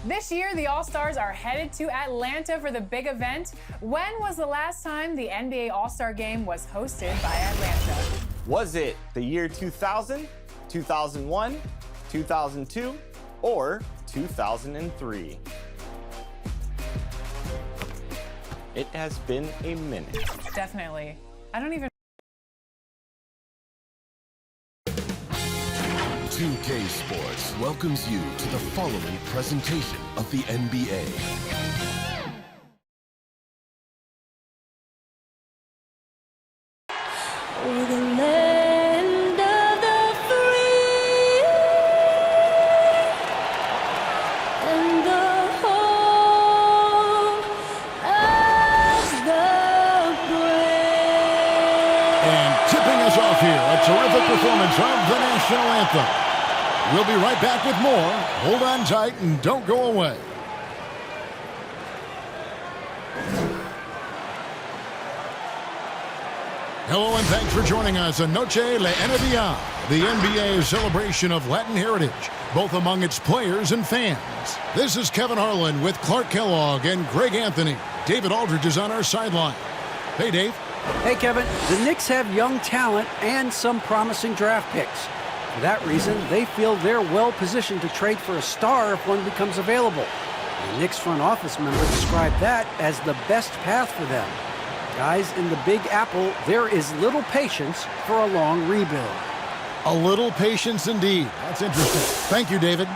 This year, the All-Stars are headed to Atlanta for the big event. When was the last time the NBA All-Star Game was hosted by Atlanta? Was it the year 2000, 2001, 2002, or 2003? It has been a minute. Definitely. I don't even... 2K Sports welcomes you to the following presentation of the NBA. Over the land of the free and the home of the brave. And tipping us off here, a terrific performance of the national anthem. We'll be right back with more. Hold on tight and don't go away. Hello and thanks for joining us on Noche Le NBA, the NBA celebration of Latin heritage, both among its players and fans. This is Kevin Harlan with Clark Kellogg and Greg Anthony. David Aldridge is on our sideline. Hey, Dave. Hey, Kevin. The Knicks have young talent and some promising draft picks. For that reason, they feel they're well positioned to trade for a star if one becomes available. The Knicks front office member described that as the best path for them. Guys, in the Big Apple, there is little patience for a long rebuild. A little patience indeed. That's interesting. Thank you, David.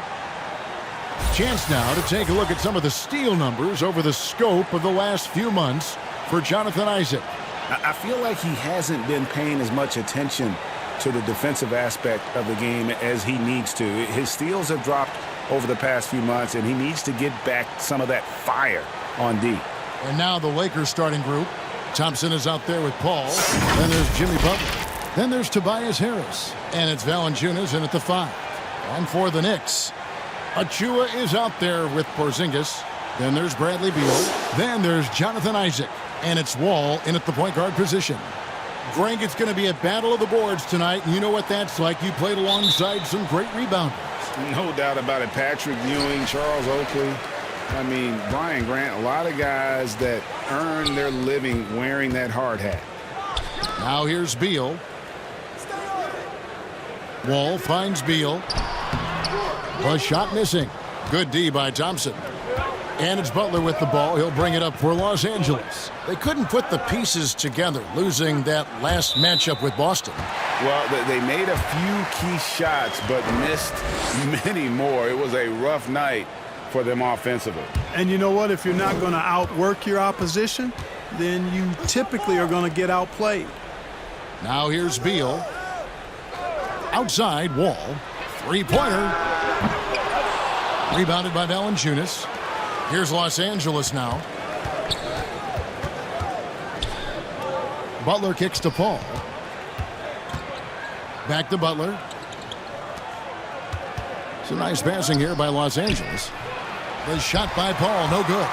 Chance now to take a look at some of the steal numbers over the scope of the last few months for Jonathan Isaac. I feel like he hasn't been paying as much attention to the defensive aspect of the game as he needs to. His steals have dropped over the past few months, and he needs to get back some of that fire on D. And now the Lakers starting group. Thompson is out there with Paul. Then there's Jimmy Butler. Then there's Tobias Harris. And it's Valanciunas in at the 5. And for the Knicks, Achua is out there with Porzingis. Then there's Bradley Beal. Then there's Jonathan Isaac. And it's Wall in at the point guard position. Greg, it's going to be a battle of the boards tonight, and you know what that's like. You played alongside some great rebounders. No doubt about it. Patrick Ewing, Charles Oakley. I mean, Brian Grant, a lot of guys that earn their living wearing that hard hat. Now here's Beal. Wall finds Beal. A shot missing. Good D by Thompson. And it's Butler with the ball. He'll bring it up for Los Angeles. They couldn't put the pieces together, losing that last matchup with Boston. Well, they made a few key shots, but missed many more. It was a rough night for them offensively. And you know what? If you're not going to outwork your opposition, then you typically are going to get outplayed. Now here's Beal. Outside, Wall. Three-pointer. Rebounded by Valanciunas. Here's Los Angeles now. Butler kicks to Paul. Back to Butler. Some nice passing here by Los Angeles. The shot by Paul, no good.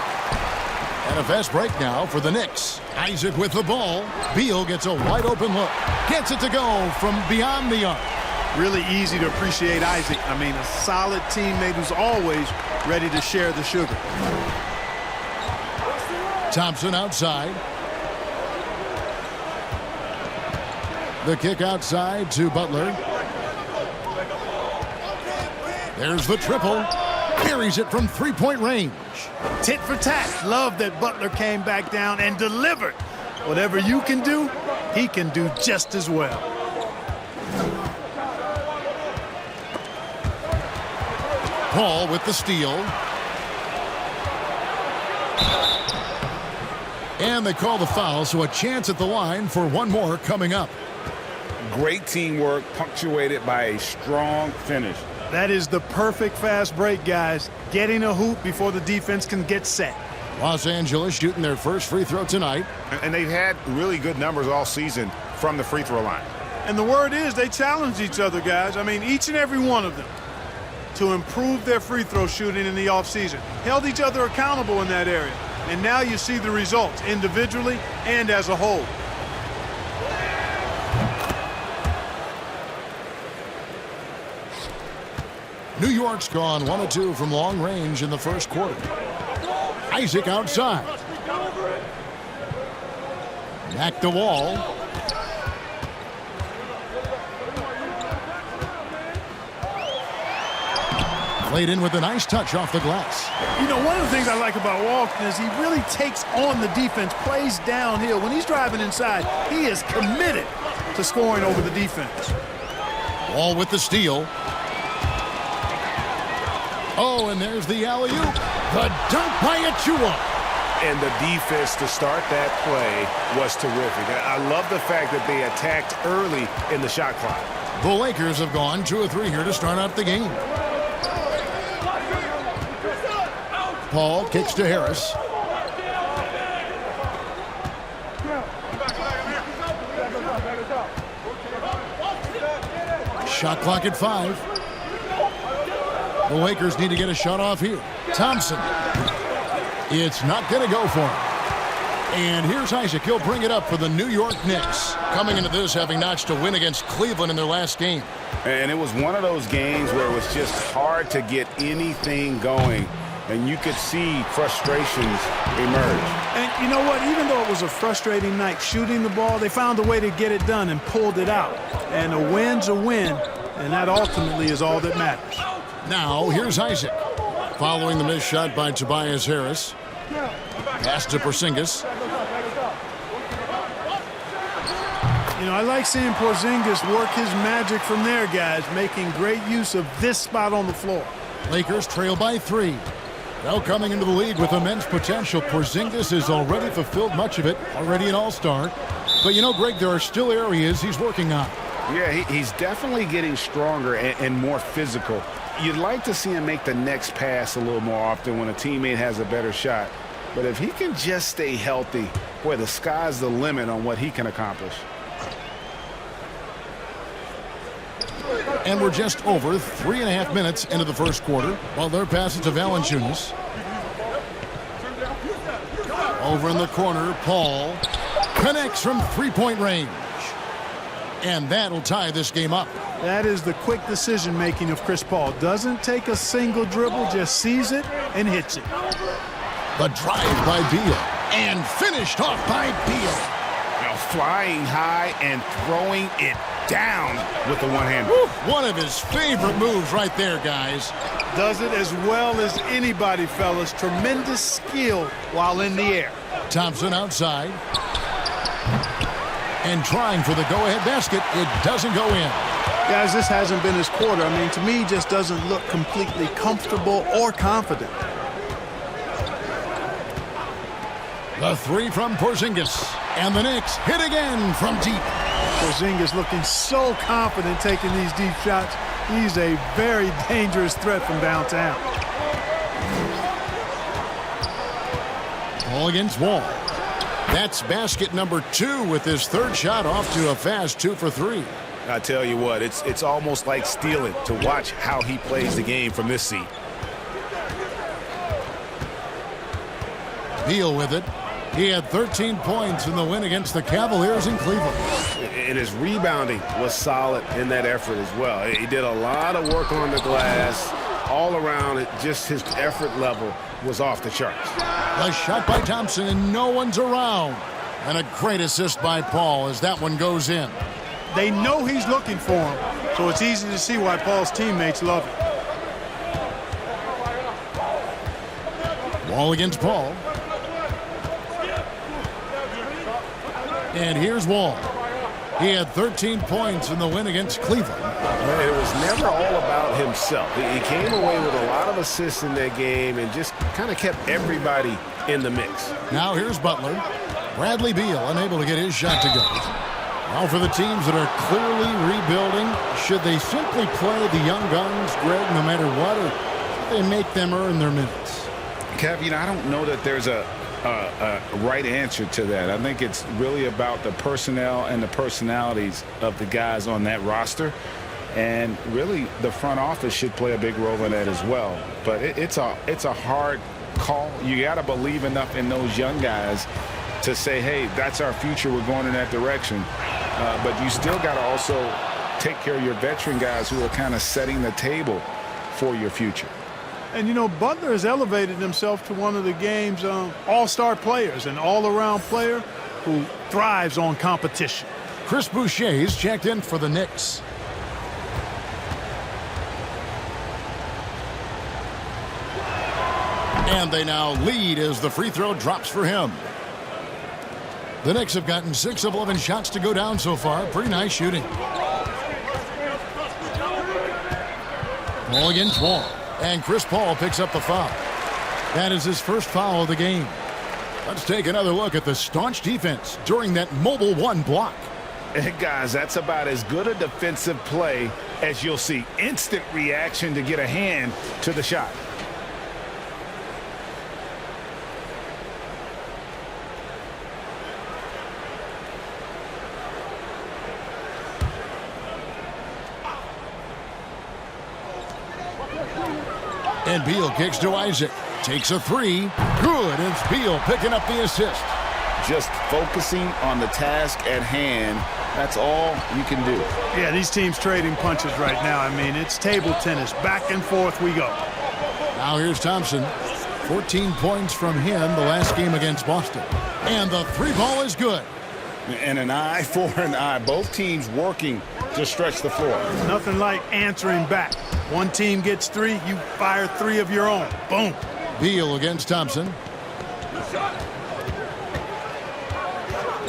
And a fast break now for the Knicks. Isaac with the ball. Beal gets a wide open look. Gets it to go from beyond the arc. Really easy to appreciate Isaac. I mean, a solid teammate who's always ready to share the sugar. Thompson outside. The kick outside to Butler. There's the triple. Carries it from three-point range. Tit for tat. Love that Butler came back down and delivered. Whatever you can do, he can do just as well. Paul with the steal. And they call the foul, so a chance at the line for one more coming up. Great teamwork punctuated by a strong finish. That is the perfect fast break, guys. Getting a hoop before the defense can get set. Los Angeles shooting their first free throw tonight. And they've had really good numbers all season from the free throw line. And the word is they challenge each other, guys. I mean, each and every one of them to improve their free throw shooting in the offseason. Held each other accountable in that area. And now you see the results individually and as a whole. New York's gone 1 of 2 from long range in the first quarter. Isaac outside. Back to Wall. Played in with a nice touch off the glass. You know, one of the things I like about Walton is he really takes on the defense, plays downhill. When he's driving inside, he is committed to scoring over the defense. Wall with the steal. Oh, and there's the alley-oop. The dunk by Achua. And the defense to start that play was terrific. I love the fact that they attacked early in the shot clock. The Lakers have gone 2 of 3 here to start out the game. Paul kicks to Harris. Shot clock at 5. The Lakers need to get a shot off here. Thompson. It's not going to go for him. And here's Isaac. He'll bring it up for the New York Knicks. Coming into this having notched a win against Cleveland in their last game. And it was one of those games where it was just hard to get anything going. And you could see frustrations emerge. And you know what? Even though it was a frustrating night shooting the ball, they found a way to get it done and pulled it out. And a win's a win, and that ultimately is all that matters. Now, here's Isaac. Following the missed shot by Tobias Harris. Pass to Porzingis. You know, I like seeing Porzingis work his magic from there, guys, making great use of this spot on the floor. Lakers trail by 3. Now coming into the league with immense potential, Porzingis has already fulfilled much of it, already an all-star. But you know, Greg, there are still areas he's working on. Yeah, he's definitely getting stronger and more physical. You'd like to see him make the next pass a little more often when a teammate has a better shot. But if he can just stay healthy, boy, the sky's the limit on what he can accomplish. And we're just over 3.5 minutes into the first quarter. While their pass is to Valanciunas. Over in the corner, Paul connects from 3-point range. And that'll tie this game up. That is the quick decision-making of Chris Paul. Doesn't take a single dribble, just sees it and hits it. The drive by Beal. And finished off by Beal. Now flying high and throwing it down with the one-hander. One of his favorite moves right there, guys. Does it as well as anybody, fellas. Tremendous skill while in the air. Thompson outside. And trying for the go-ahead basket. It doesn't go in. Guys, this hasn't been his quarter. I mean, to me, just doesn't look completely comfortable or confident. The 3 from Porzingis. And the Knicks hit again from deep. Porzingis looking so confident taking these deep shots. He's a very dangerous threat from downtown. All against Wall. That's basket number 2 with his 3rd shot off to a fast 2 for 3. I tell you what, it's almost like stealing to watch how he plays the game from this seat. Beal with it. He had 13 points in the win against the Cavaliers in Cleveland. And his rebounding was solid in that effort as well. He did a lot of work on the glass. All around it, just his effort level was off the charts. A shot by Thompson, and no one's around. And a great assist by Paul as that one goes in. They know he's looking for him, so it's easy to see why Paul's teammates love him. Wall against Paul. And here's Wall. He had 13 points in the win against Cleveland. It was never all about himself. He came away with a lot of assists in that game and just kind of kept everybody in the mix. Now here's Butler. Bradley Beal unable to get his shot to go. Now for the teams that are clearly rebuilding, should they simply play the young guns, Greg, no matter what, or should they make them earn their minutes? Kev, I don't know that there's a right answer to that. I think it's really about the personnel and the personalities of the guys on that roster. And really, the front office should play a big role in that as well. But it's a hard call. You got to believe enough in those young guys to say, hey, that's our future. We're going in that direction. But you still got to also take care of your veteran guys who are kind of setting the table for your future. And, you know, Butler has elevated himself to one of the game's all-star players, an all-around player who thrives on competition. Chris Boucher's checked in for the Knicks. And they now lead as the free throw drops for him. The Knicks have gotten 6 of 11 shots to go down so far. Pretty nice shooting. Ball against Wall. And Chris Paul picks up the foul. That is his first foul of the game. Let's take another look at the staunch defense during that mobile 1 block. And guys, that's about as good a defensive play as you'll see. Instant reaction to get a hand to the shot. And Beal kicks to Isaac. Takes a 3. Good. It's Beal picking up the assist. Just focusing on the task at hand. That's all you can do. Yeah, these teams trading punches right now. I mean, it's table tennis. Back and forth we go. Now here's Thompson. 14 points from him the last game against Boston. And the 3 ball is good. And an eye for an eye. Both teams working to stretch the floor. Nothing like answering back. One team gets 3, you fire 3 of your own. Boom. Beal against Thompson.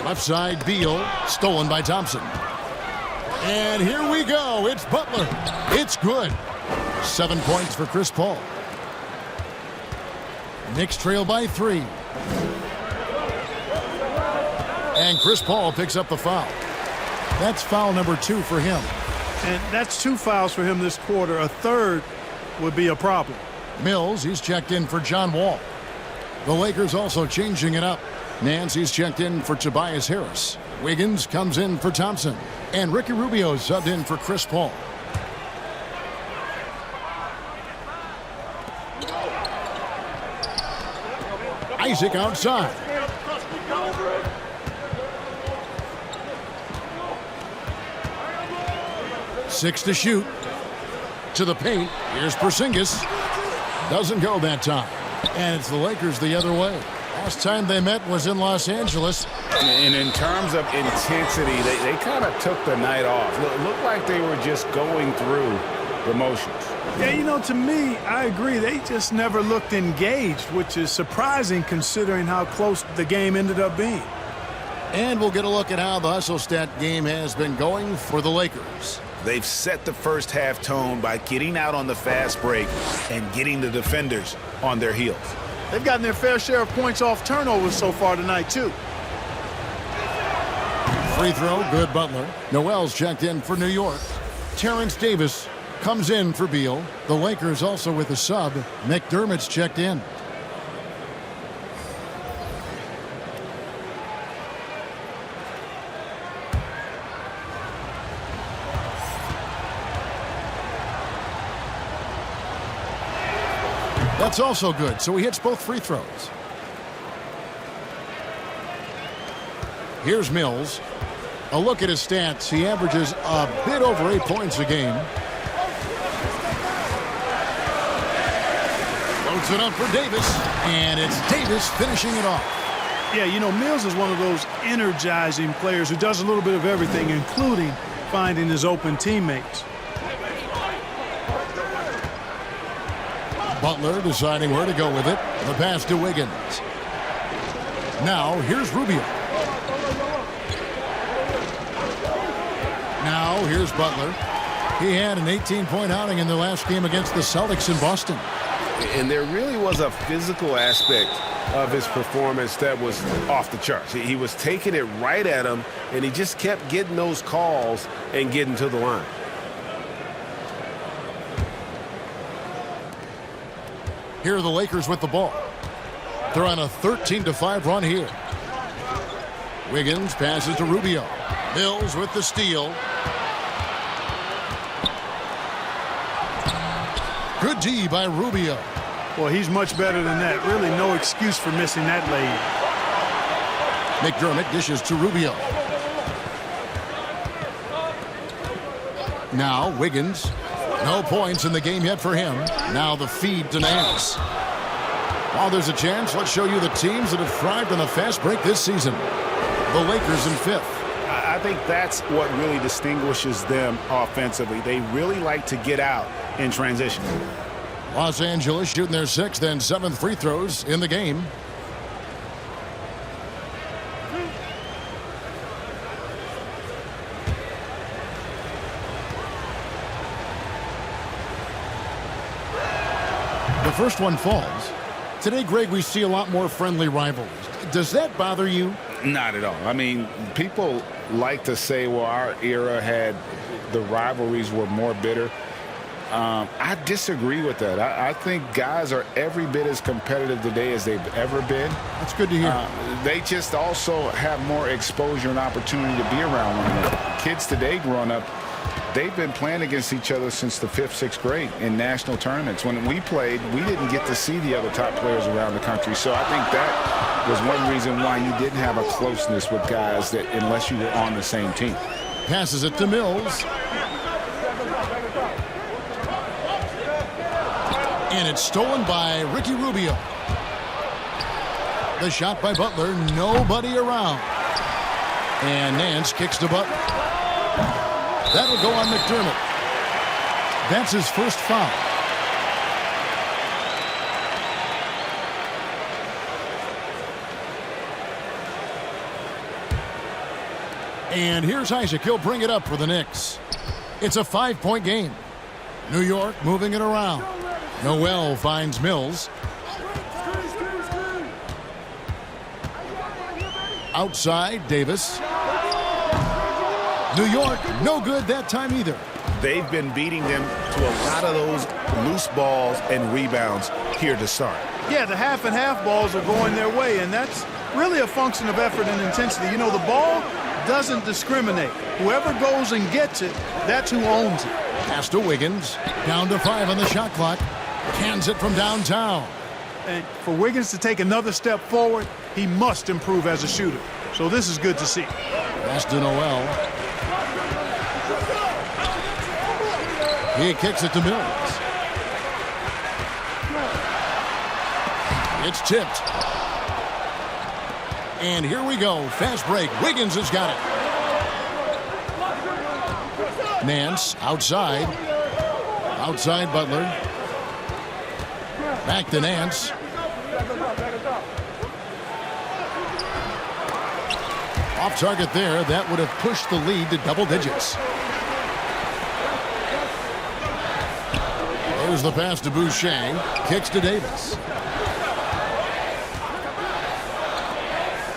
Left side, Beal. Stolen by Thompson. And here we go. It's Butler. It's good. 7 points for Chris Paul. Knicks trail by 3. And Chris Paul picks up the foul. That's foul number 2 for him. And that's 2 fouls for him this quarter. A third would be a problem. Mills, he's checked in for John Wall. The Lakers also changing it up. Nance, he's checked in for Tobias Harris. Wiggins comes in for Thompson. And Ricky Rubio subbed in for Chris Paul. Isaac outside. Six to shoot. To the paint. Here's Porzingis. Doesn't go that time. And it's the Lakers the other way. Last time they met was in Los Angeles. And in terms of intensity, they kind of took the night off. Looked like they were just going through the motions. Yeah, you know, to me, I agree. They just never looked engaged, which is surprising considering how close the game ended up being. And we'll get a look at how the hustle stat game has been going for the Lakers. They've set the first half tone by getting out on the fast break and getting the defenders on their heels. They've gotten their fair share of points off turnovers so far tonight, too. Free throw, good Butler. Noel's checked in for New York. Terrence Davis comes in for Beal. The Lakers also with a sub. McDermott's checked in. That's also good, so he hits both free throws. Here's Mills. A look at his stats. He averages a bit over 8 points a game. Loads it up for Davis, and it's Davis finishing it off. Yeah, you know, Mills is one of those energizing players who does a little bit of everything, including finding his open teammates. Butler deciding where to go with it. The pass to Wiggins. Now, here's Rubio. Now, here's Butler. He had an 18-point outing in the last game against the Celtics in Boston. And there really was a physical aspect of his performance that was off the charts. He was taking it right at him, and he just kept getting those calls and getting to the line. Here are the Lakers with the ball. They're on a 13-5 run here. Wiggins passes to Rubio. Mills with the steal. Good D by Rubio. Well, he's much better than that. Really no excuse for missing that lay. McDermott dishes to Rubio. Now Wiggins. No points in the game yet for him. Now the feed to Nance. While there's a chance, let's show you the teams that have thrived on the fast break this season. The Lakers in 5th. I think that's what really distinguishes them offensively. They really like to get out in transition. Los Angeles shooting their 6th and 7th free throws in the game. The first one falls. Today, Greg, we see a lot more friendly rivalries. Does that bother you? Not at all. I mean, people like to say, well, our era had the rivalries were more bitter. I disagree with that. I think guys are every bit as competitive today as they've ever been. That's good to hear. They just also have more exposure and opportunity to be around one another. Kids today growing up, they've been playing against each other since the 5th, 6th grade in national tournaments. When we played, we didn't get to see the other top players around the country. So I think that was one reason why you didn't have a closeness with guys that unless you were on the same team. Passes it to Mills. And it's stolen by Ricky Rubio. The shot by Butler, nobody around. And Nance kicks to Butler. That'll go on McDermott. That's his first foul. And here's Isaac. He'll bring it up for the Knicks. It's a 5-point game. New York moving it around. Noel finds Mills. Outside, Davis. New York, no good that time either. They've been beating them to a lot of those loose balls and rebounds here to start. Yeah, the half and half balls are going their way, and that's really a function of effort and intensity. You know, the ball doesn't discriminate. Whoever goes and gets it, that's who owns it. Pass to Wiggins. Down to 5 on the shot clock. Cans it from downtown. And for Wiggins to take another step forward, he must improve as a shooter. So this is good to see. Pass to Noel. He kicks it to Mills. It's tipped. And here we go. Fast break. Wiggins has got it. Nance outside. Outside Butler. Back to Nance. Off target there. That would have pushed the lead to double digits. There's the pass to Boucher. Kicks to Davis.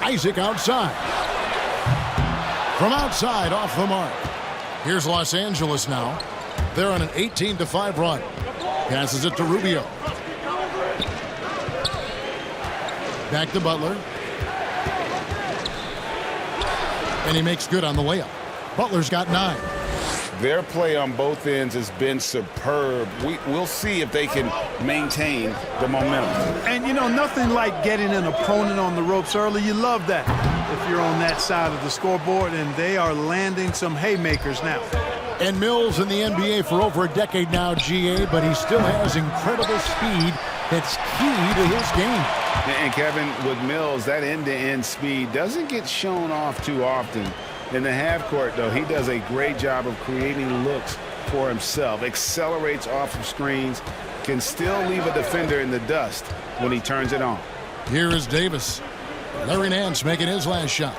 Isaac outside. From outside, off the mark. Here's Los Angeles now. They're on an 18-5 run. Passes it to Rubio. Back to Butler. And he makes good on the layup. Butler's got 9. Their play on both ends has been superb. We'll see if they can maintain the momentum. And, you know, nothing like getting an opponent on the ropes early. You love that if you're on that side of the scoreboard, and they are landing some haymakers now. And Mills in the NBA for over a decade now, GA, but he still has incredible speed that's key to his game. And Kevin, with Mills, that end-to-end speed doesn't get shown off too often. In the half court, though, he does a great job of creating looks for himself, accelerates off of screens, can still leave a defender in the dust when he turns it on. Here is Davis. Larry Nance making his last shot.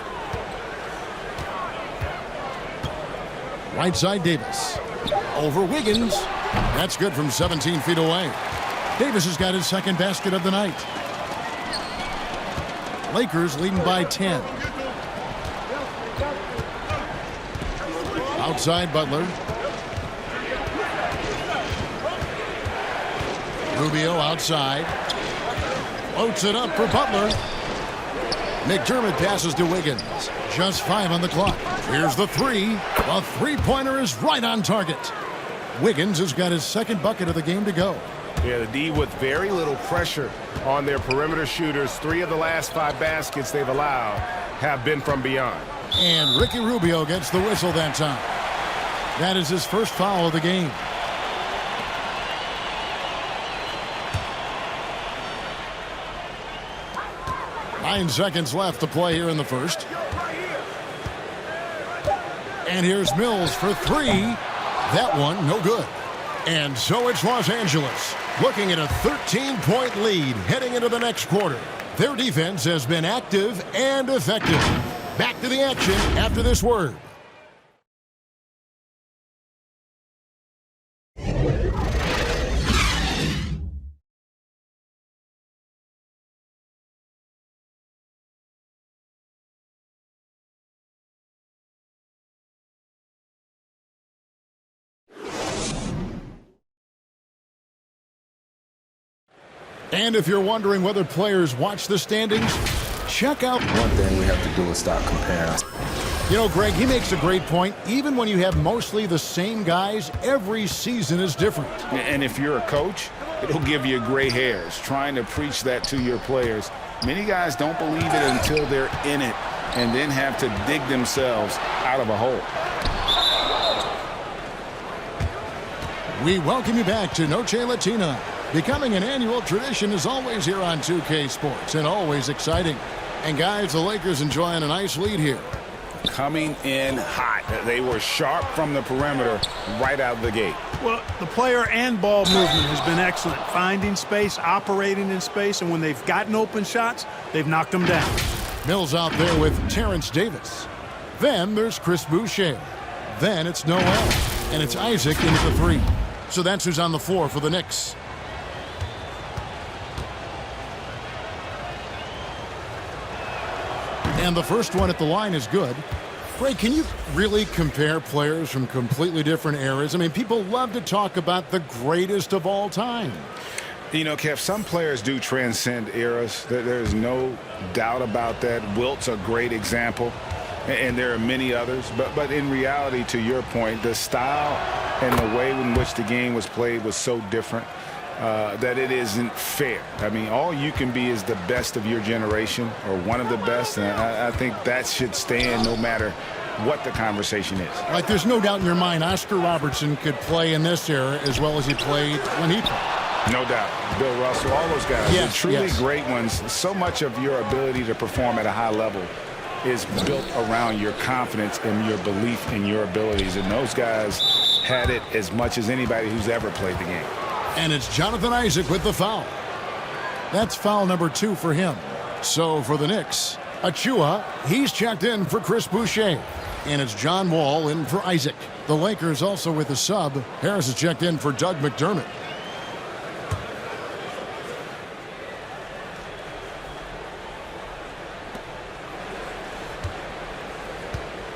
Right side Davis. Over Wiggins. That's good from 17 feet away. Davis has got his second basket of the night. Lakers leading by 10. Outside Butler. Rubio outside. Floats it up for Butler. McDermott passes to Wiggins. Just 5 on the clock. Here's the 3. The three-pointer is right on target. Wiggins has got his second bucket of the game to go. Yeah, the D with very little pressure on their perimeter shooters. 3 of the last 5 baskets they've allowed have been from beyond. And Ricky Rubio gets the whistle that time. That is his first foul of the game. 9 seconds left to play here in the first. And here's Mills for 3. That one, no good. And so it's Los Angeles, looking at a 13-point lead heading into the next quarter. Their defense has been active and effective. Back to the action after this word. And if you're wondering whether players watch the standings, check out... One thing we have to do is stop comparing. You know, Greg, he makes a great point. Even when you have mostly the same guys, every season is different. And if you're a coach, it'll give you gray hairs trying to preach that to your players. Many guys don't believe it until they're in it and then have to dig themselves out of a hole. We welcome you back to Noche Latina. Becoming an annual tradition is always here on 2K Sports and always exciting. And guys, the Lakers enjoying a nice lead here. Coming in hot. They were sharp from the perimeter right out of the gate. Well, the player and ball movement has been excellent. Finding space, operating in space, and when they've gotten open shots, they've knocked them down. Mills out there with Terrence Davis. Then there's Chris Boucher. Then it's Noel. And it's Isaac into the 3. So that's who's on the floor for the Knicks. And the first one at the line is good. Ray, can you really compare players from completely different eras? I mean, people love to talk about the greatest of all time. You know, Kev, some players do transcend eras. There's no doubt about that. Wilt's a great example, and there are many others. But in reality, to your point, the style and the way in which the game was played was so different that it isn't fair. I mean, all you can be is the best of your generation or one of the best, and I think that should stand no matter what the conversation is. Like, there's no doubt in your mind Oscar Robertson could play in this era as well as he played when he played. No doubt. Bill Russell, all those guys, yes, the truly yes. great ones. So much of your ability to perform at a high level is built around your confidence and your belief in your abilities, and those guys had it as much as anybody who's ever played the game. And it's Jonathan Isaac with the foul. That's foul number 2 for him. So for the Knicks, Achua, he's checked in for Chris Boucher. And it's John Wall in for Isaac. The Lakers also with a sub. Harris is checked in for Doug McDermott.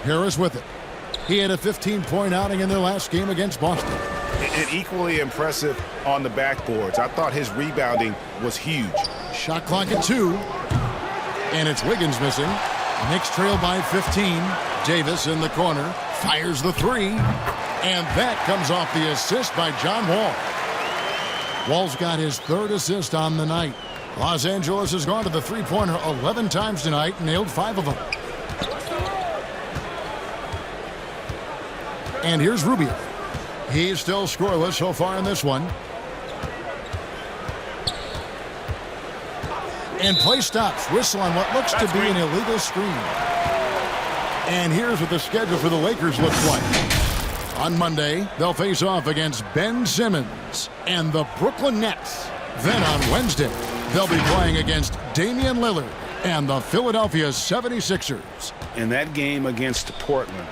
Harris with it. He had a 15-point outing in their last game against Boston. And equally impressive on the backboards. I thought his rebounding was huge. Shot clock at 2. And it's Wiggins missing. Knicks trail by 15. Davis in the corner. Fires the 3. And that comes off the assist by John Wall. Wall's got his 3rd assist on the night. Los Angeles has gone to the three-pointer 11 times tonight and nailed 5 of them. And here's Rubio. He's still scoreless so far in this one. And play stops. Whistle on what looks to be an illegal screen. And here's what the schedule for the Lakers looks like. On Monday, they'll face off against Ben Simmons and the Brooklyn Nets. Then on Wednesday, they'll be playing against Damian Lillard and the Philadelphia 76ers. In that game against Portland,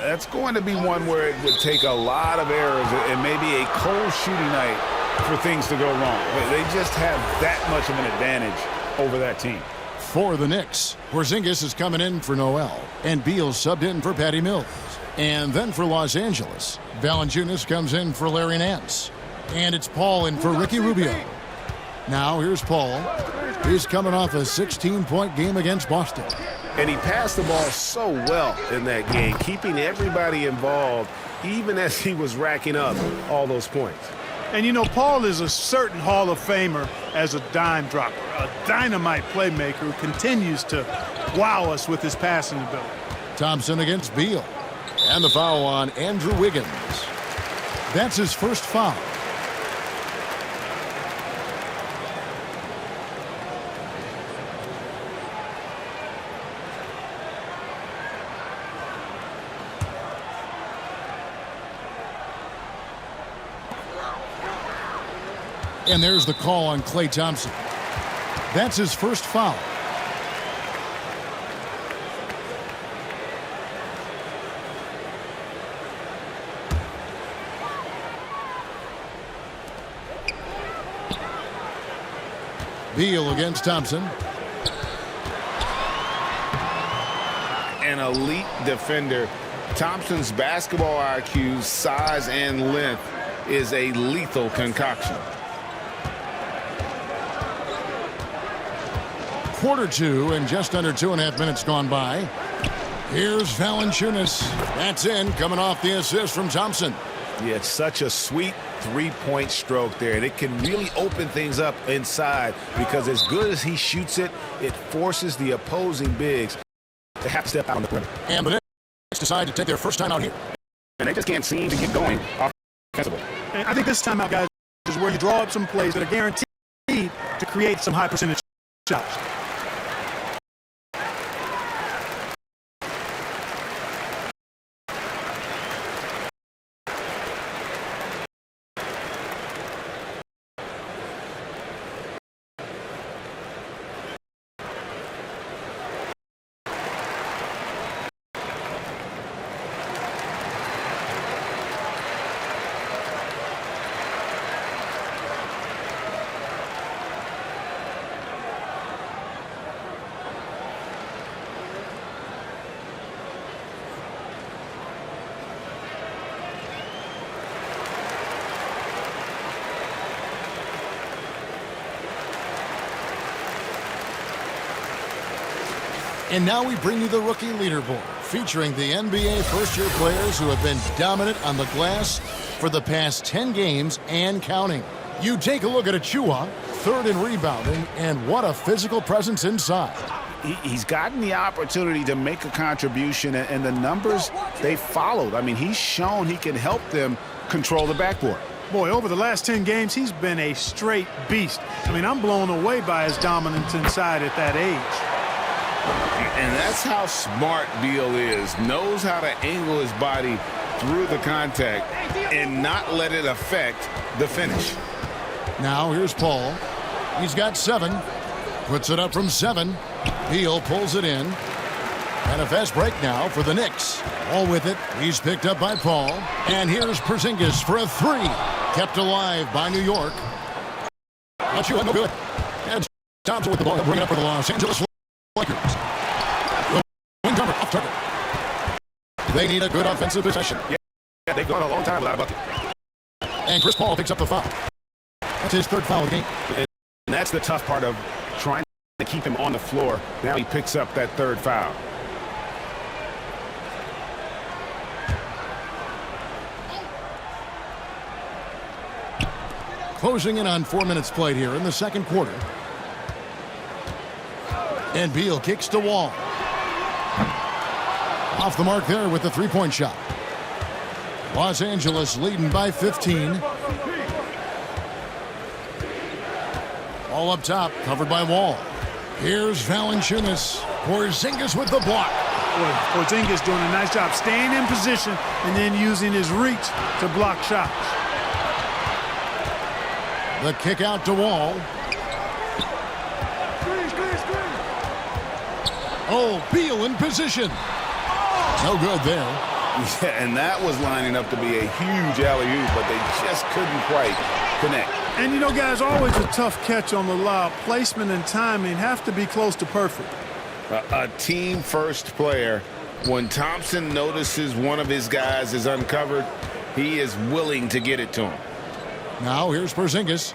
that's going to be one where it would take a lot of errors and maybe a cold shooting night for things to go wrong. They just have that much of an advantage over that team. For the Knicks, Porzingis is coming in for Noel, and Beal subbed in for Patty Mills. And then for Los Angeles, Valanciunas comes in for Larry Nance. And it's Paul in for Ricky Rubio. Now here's Paul. He's coming off a 16-point game against Boston. And he passed the ball so well in that game, keeping everybody involved, even as he was racking up all those points. And, you know, Paul is a certain Hall of Famer as a dime dropper, a dynamite playmaker who continues to wow us with his passing ability. Thompson against Beal. And the foul on Andrew Wiggins. That's his first foul. And there's the call on Klay Thompson. That's his first foul. Beal against Thompson. An elite defender. Thompson's basketball IQ, size, and length is a lethal concoction. Quarter two and just under 2.5 minutes gone by. Here's Valanciunas. That's in, coming off the assist from Thompson. Yeah, it's such a sweet three-point stroke there. And it can really open things up inside because as good as he shoots it, it forces the opposing bigs to have to step out on the perimeter. And the Knicks decide to take their first time out here. And they just can't seem to get going offensively. And I think this timeout, guys, is where you draw up some plays that are guaranteed to create some high percentage shots. And now we bring you the Rookie Leaderboard, featuring the NBA first-year players who have been dominant on the glass for the past 10 games and counting. You take a look at Achua, third in rebounding, and what a physical presence inside. He's gotten the opportunity to make a contribution, and the numbers, they followed. I mean, he's shown he can help them control the backboard. Boy, over the last 10 games, he's been a straight beast. I mean, I'm blown away by his dominance inside at that age. And that's how smart Beal is. Knows how to angle his body through the contact and not let it affect the finish. Now here's Paul. He's got 7. Puts it up from 7. Beal pulls it in. And a fast break now for the Knicks. All with it. He's picked up by Paul. And here's Porzingis for a 3. Kept alive by New York. Achua, no good. And Thompson with the ball. Bring it up for the Los Angeles Lakers. The wing jumper off target. They need a good offensive possession. Yeah, they've gone a long time without a bucket. And Chris Paul picks up the foul. That's his 3rd foul of the game. And that's the tough part of trying to keep him on the floor. Now he picks up that 3rd foul. Closing in on 4 minutes played here in the second quarter. And Beal kicks to Wall. Off the mark there with the 3-point shot. Los Angeles leading by 15. All up top, covered by Wall. Here's Valanciunas. Porzingis with the block. Boy, Porzingis doing a nice job staying in position and then using his reach to block shots. The kick out to Wall. Oh, Beal in position. No good there. Yeah, and that was lining up to be a huge alley-oop, but they just couldn't quite connect. And you know, guys, always a tough catch on the lob. Placement and timing have to be close to perfect. A team-first player. When Thompson notices one of his guys is uncovered, he is willing to get it to him. Now here's Porzingis.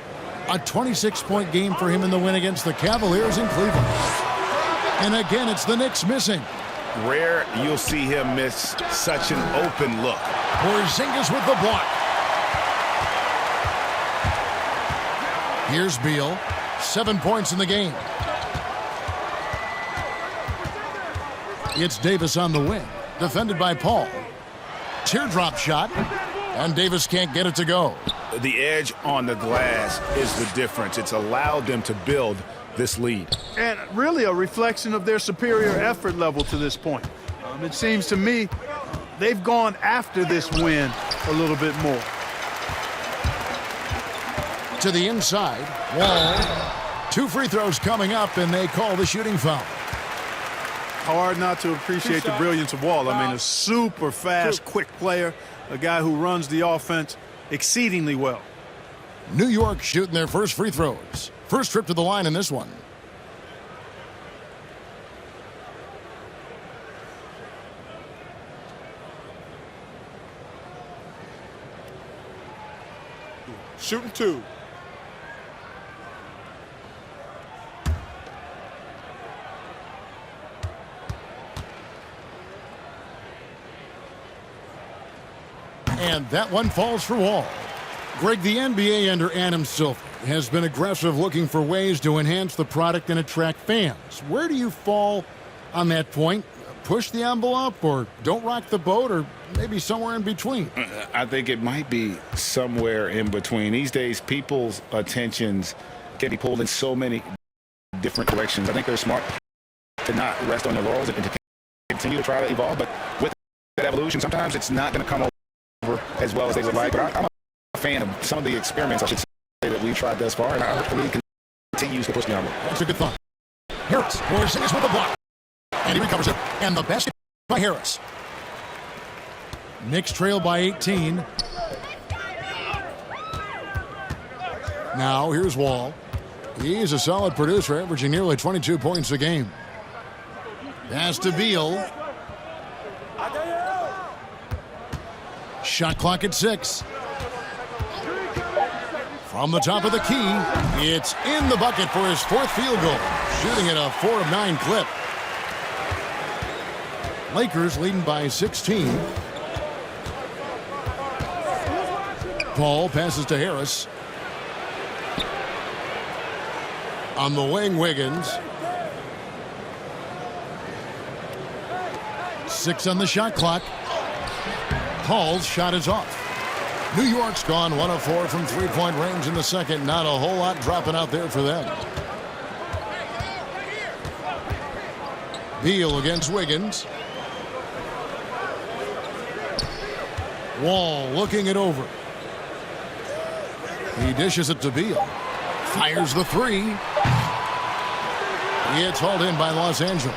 A 26-point game for him in the win against the Cavaliers in Cleveland. And again, it's the Knicks missing. Rare you'll see him miss such an open look. Porzingis with the block. Here's Beal. 7 points in the game. It's Davis on the wing. Defended by Paul. Teardrop shot. And Davis can't get it to go. The edge on the glass is the difference. It's allowed them to build this lead. And really a reflection of their superior effort level to this point. It seems to me they've gone after this win a little bit more. to the inside. Wall. 2 free throws coming up, and they call the shooting foul. Hard not to appreciate the brilliance of Wall. I mean, a super fast, quick player, a guy who runs the offense exceedingly well. New York shooting their first free throws. First trip to the line in this one. Shooting 2. And that one falls for Wall. Greg, the NBA under Adam Silver has been aggressive looking for ways to enhance the product and attract fans. Where do you fall on that point? Push the envelope or don't rock the boat, or maybe somewhere in between? I think it might be somewhere in between. These days, people's attentions can be pulled in so many different directions. I think they're smart to not rest on their laurels and to continue to try to evolve. But with that evolution, sometimes it's not going to come over as well as they would like. But I'm a fan of some of the experiments, I should say, that we've tried thus far, and I hope he continues to push the envelope. That's a good thought. Harris, Porzingis with the block. And he recovers it. And the basket by Harris. Knicks trail by 18. Now here's Wall. He's a solid producer, averaging nearly 22 points a game. Pass to Beal. Shot clock at 6. From the top of the key, it's in the bucket for his 4th field goal. Shooting at a 4 of 9 clip. Lakers leading by 16. Paul passes to Harris. On the wing, Wiggins. 6 on the shot clock. Paul's shot is off. New York's gone 1 of 4 from three-point range in the second. Not a whole lot dropping out there for them. Beal against Wiggins. Wall looking it over. He dishes it to Beal. Fires the 3. It's hauled in by Los Angeles.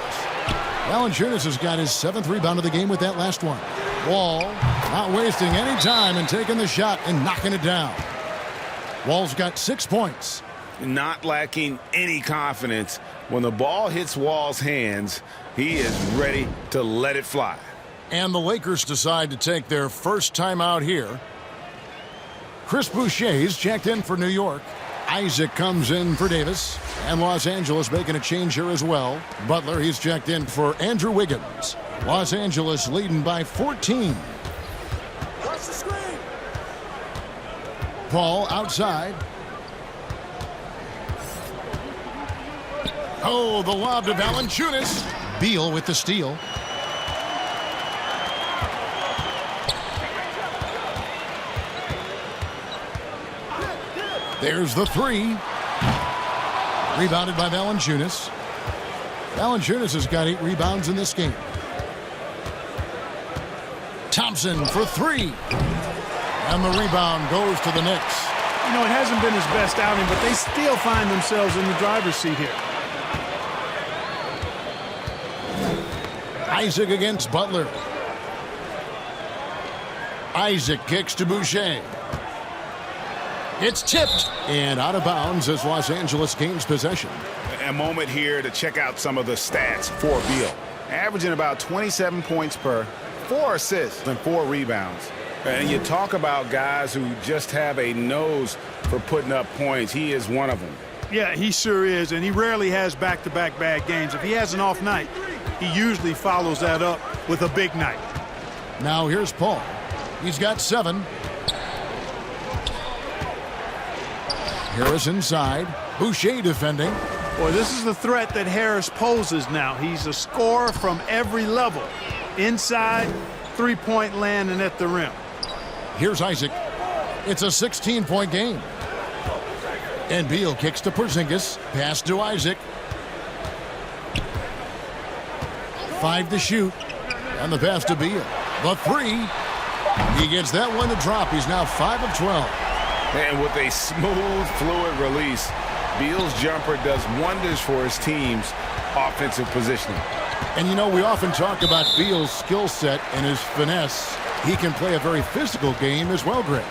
Valanciunas has got his 7th rebound of the game with that last one. Wall not wasting any time and taking the shot and knocking it down. Wall's got 6 points. Not lacking any confidence. When the ball hits Wall's hands, he is ready to let it fly. And the Lakers decide to take their first time out here. Chris Boucher's checked in for New York. Isaac comes in for Davis. And Los Angeles making a change here as well. Butler, he's checked in for Andrew Wiggins. Los Angeles leading by 14. Watch the screen. Paul outside. Oh, the lob to Valanciunas. Beal with the steal. There's the 3. Rebounded by Valanciunas. Valanciunas has got 8 rebounds in this game. Thompson for 3. And the rebound goes to the Knicks. You know, it hasn't been his best outing, but they still find themselves in the driver's seat here. Isaac against Butler. Isaac kicks to Boucher. It's tipped and out of bounds as Los Angeles gains possession. A moment here to check out some of the stats for Beal. Averaging about 27 points per, 4 assists and 4 rebounds. And you talk about guys who just have a nose for putting up points. He is one of them. Yeah, he sure is, and he rarely has back-to-back bad games. If he has an off night, he usually follows that up with a big night. Now here's Paul. He's got 7. Harris inside. Boucher defending. Boy, this is the threat that Harris poses now. He's a scorer from every level. Inside, three-point land, and at the rim. Here's Isaac. It's a 16-point game. And Beal kicks to Porzingis. Pass to Isaac. 5 to shoot. And the pass to Beal. The 3. He gets that one to drop. He's now 5 of 12. And with a smooth, fluid release, Beal's jumper does wonders for his team's offensive positioning. And you know, we often talk about Beal's skill set and his finesse. He can play a very physical game as well, Greg.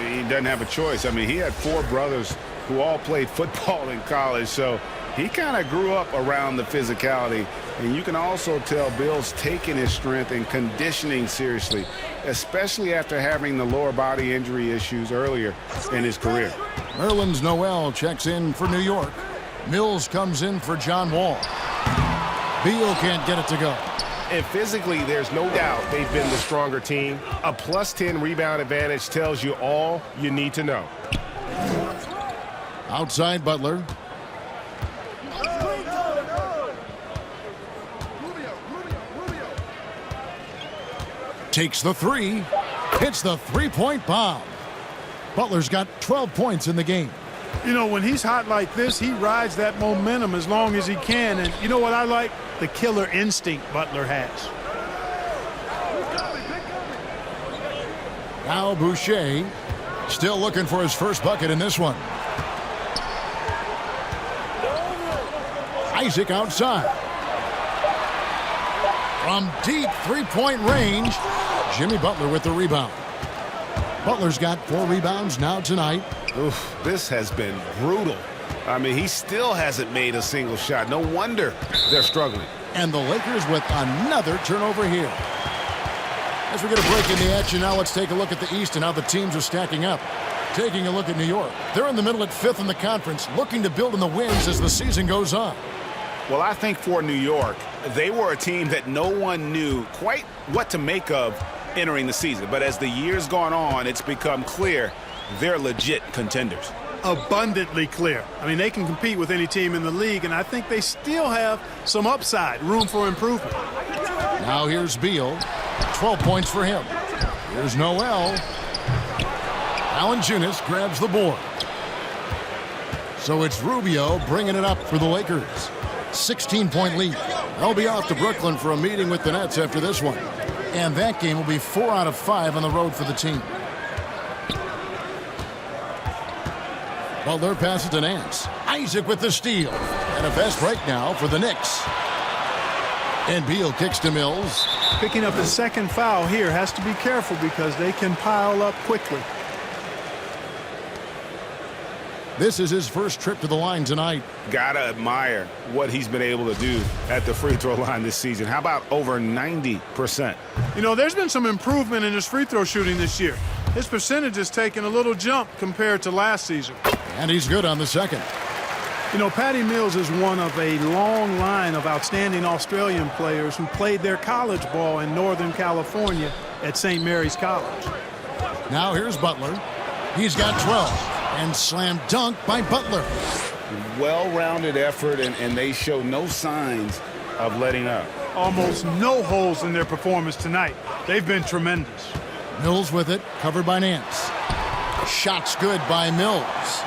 He doesn't have a choice. I mean, he had 4 brothers who all played football in college, so he kind of grew up around the physicality. And you can also tell Beal's taking his strength and conditioning seriously, especially after having the lower body injury issues earlier in his career. Nerlens Noel checks in for New York. Mills comes in for John Wall. Beal can't get it to go. And physically, there's no doubt they've been the stronger team. A +10 rebound advantage tells you all you need to know. Outside Butler. Takes the 3. Hits the three-point bomb. Butler's got 12 points in the game. You know, when he's hot like this, he rides that momentum as long as he can. And you know what I like? The killer instinct Butler has. Now Boucher still looking for his first bucket in this one. Isaac outside. From deep three-point range, Jimmy Butler with the rebound. Butler's got 4 rebounds now tonight. Oof, this has been brutal. I mean, he still hasn't made a single shot. No wonder they're struggling. And the Lakers with another turnover here. As we get a break in the action, now let's take a look at the East and how the teams are stacking up. Taking a look at New York. They're in the middle at 5th in the conference, looking to build on the wins as the season goes on. Well, I think for New York, they were a team that no one knew quite what to make of entering the season. But as the years gone on, it's become clear they're legit contenders. Abundantly clear. I mean, they can compete with any team in the league, and I think they still have some upside, room for improvement. Now here's Beal. 12 points for him. Here's Noel. Valanciunas grabs the board. So it's Rubio bringing it up for the Lakers. 16-point lead. They'll be off to Brooklyn for a meeting with the Nets after this one. And that game will be 4 out of 5 on the road for the team. Butler passes to Nance. Isaac with the steal. And a fast break now for the Knicks. And Beal kicks to Mills. Picking up his second foul here, has to be careful because they can pile up quickly. This is his first trip to the line tonight. Gotta admire what he's been able to do at the free throw line this season. How about over 90%? You know, there's been some improvement in his free throw shooting this year. His percentage has taken a little jump compared to last season. And he's good on the second. You know, Patty Mills is one of a long line of outstanding Australian players who played their college ball in Northern California at St. Mary's College. Now here's Butler. He's got 12. And slam dunk by Butler. Well-rounded effort, and they show no signs of letting up. Almost no holes in their performance tonight. They've been tremendous. Mills with it, covered by Nance. Shots good by Mills.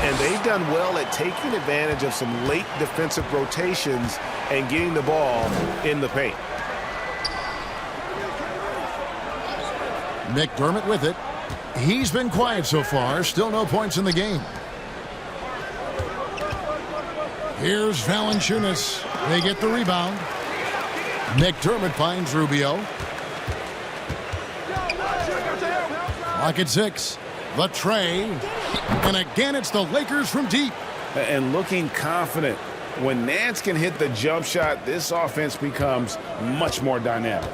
And they've done well at taking advantage of some late defensive rotations and getting the ball in the paint. McDermott with it. He's been quiet so far. Still no points in the game. Here's Valanciunas. They get the rebound. McDermott finds Rubio. Lock at 6. The tray. And again, it's the Lakers from deep. And looking confident. When Nance can hit the jump shot, this offense becomes much more dynamic.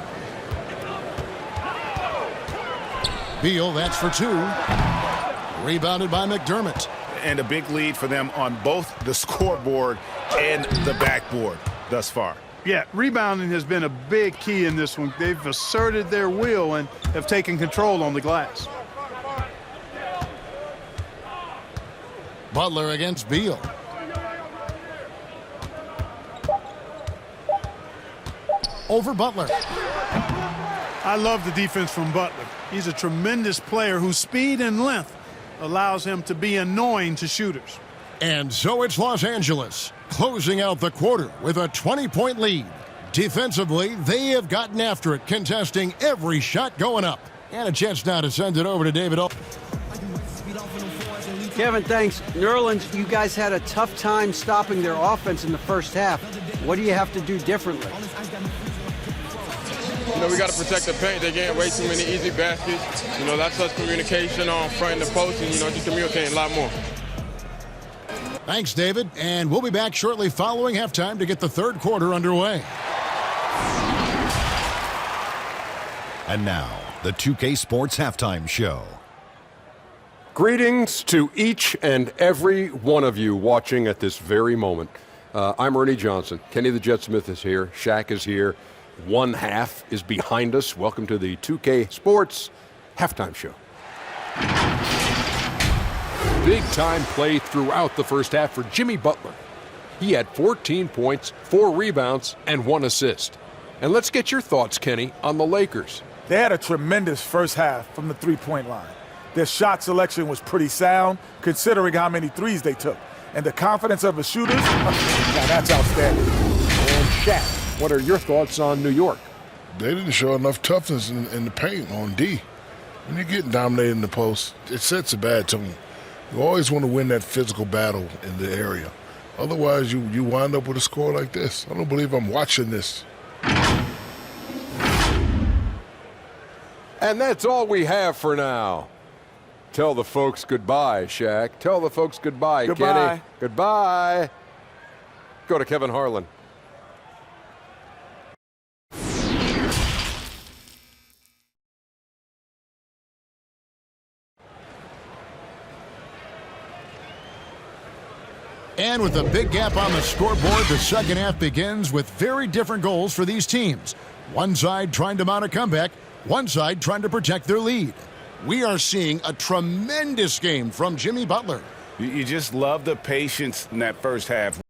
Beal, that's for 2. Rebounded by McDermott. And a big lead for them on both the scoreboard and the backboard thus far. Yeah, rebounding has been a big key in this one. They've asserted their will and have taken control on the glass. Butler against Beal. Over Butler. I love the defense from Butler. He's a tremendous player whose speed and length allows him to be annoying to shooters. And so it's Los Angeles closing out the quarter with a 20-point lead. Defensively, they have gotten after it, contesting every shot going up. And a chance now to send it over to David. Kevin, thanks. New Orleans, you guys had a tough time stopping their offense in the first half. What do you have to do differently? We got to protect the paint. They're getting way too many easy baskets. That's us communication on front and the post and, just communicating a lot more. Thanks, David. And we'll be back shortly following halftime to get the third quarter underway. And now, the 2K Sports Halftime Show. Greetings to each and every one of you watching at this very moment. I'm Ernie Johnson. Kenny the Jet Smith is here. Shaq is here. One half is behind us. Welcome to the 2K Sports Halftime Show. Big-time play throughout the first half for Jimmy Butler. He had 14 points, 4 rebounds, and 1 assist. And let's get your thoughts, Kenny, on the Lakers. They had a tremendous first half from the three-point line. Their shot selection was pretty sound, considering how many threes they took. And the confidence of the shooters, now that's outstanding. And Shaq, what are your thoughts on New York? They didn't show enough toughness in the paint on D. When you're getting dominated in the post, it sets a bad tone. You always want to win that physical battle in the area. Otherwise, you wind up with a score like this. I don't believe I'm watching this. And that's all we have for now. Tell the folks goodbye, Shaq. Tell the folks goodbye, Goodbye. Kenny. Goodbye. Go to Kevin Harlan. And with a big gap on the scoreboard, the second half begins with very different goals for these teams. One side trying to mount a comeback, one side trying to protect their lead. We are seeing a tremendous game from Jimmy Butler. You just love the patience in that first half.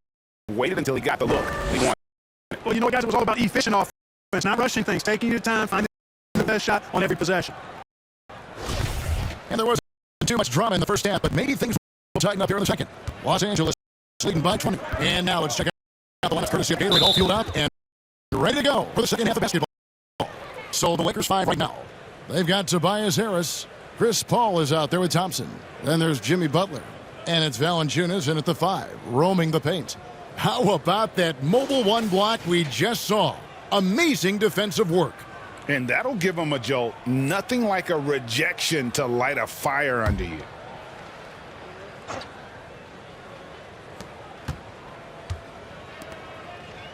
Waited until he got the look. He won. Well, guys, it was all about efficient offense, not rushing things, taking your time, finding the best shot on every possession. And there wasn't too much drama in the first half, but maybe things will tighten up here in the second. Los Angeles leading by 20. And now let's check out the lineup courtesy of Gatorade, all fueled up and ready to go for the second half of basketball. So the Lakers 5 right now. They've got Tobias Harris. Chris Paul is out there with Thompson. Then there's Jimmy Butler. And it's Valanciunas in at the 5, roaming the paint. How about that mobile one block we just saw? Amazing defensive work. And that'll give him a jolt. Nothing like a rejection to light a fire under you.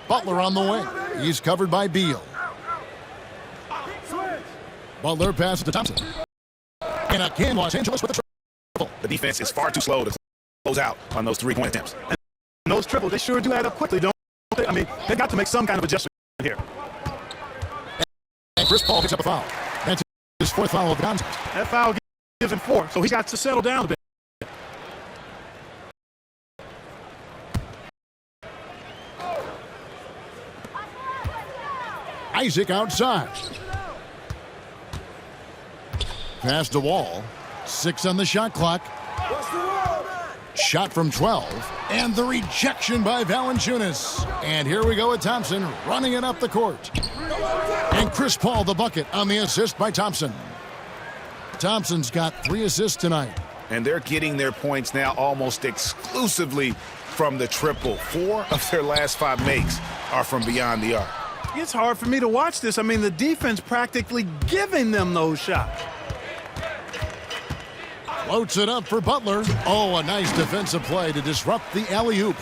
Butler on the wing. He's covered by Beal. Butler passes to Thompson. And again, Los Angeles with the triple. The defense is far too slow to close out on those three-point attempts. And those triples, they sure do add up quickly, don't they? I mean, they got to make some kind of adjustment here. And Chris Paul picks up a foul. That's his 4th foul of the contest. That foul gives him 4, so he's got to settle down a bit. Isaac outside. Pass to Wall. 6 on the shot clock. Shot from 12. And the rejection by Valanciunas. And here we go with Thompson running it up the court. And Chris Paul the bucket on the assist by Thompson. Thompson's got 3 assists tonight. And they're getting their points now almost exclusively from the triple. 4 of their last 5 makes are from beyond the arc. It's hard for me to watch this. I mean, the defense practically giving them those shots. Floats it up for Butler. Oh, a nice defensive play to disrupt the alley-oop.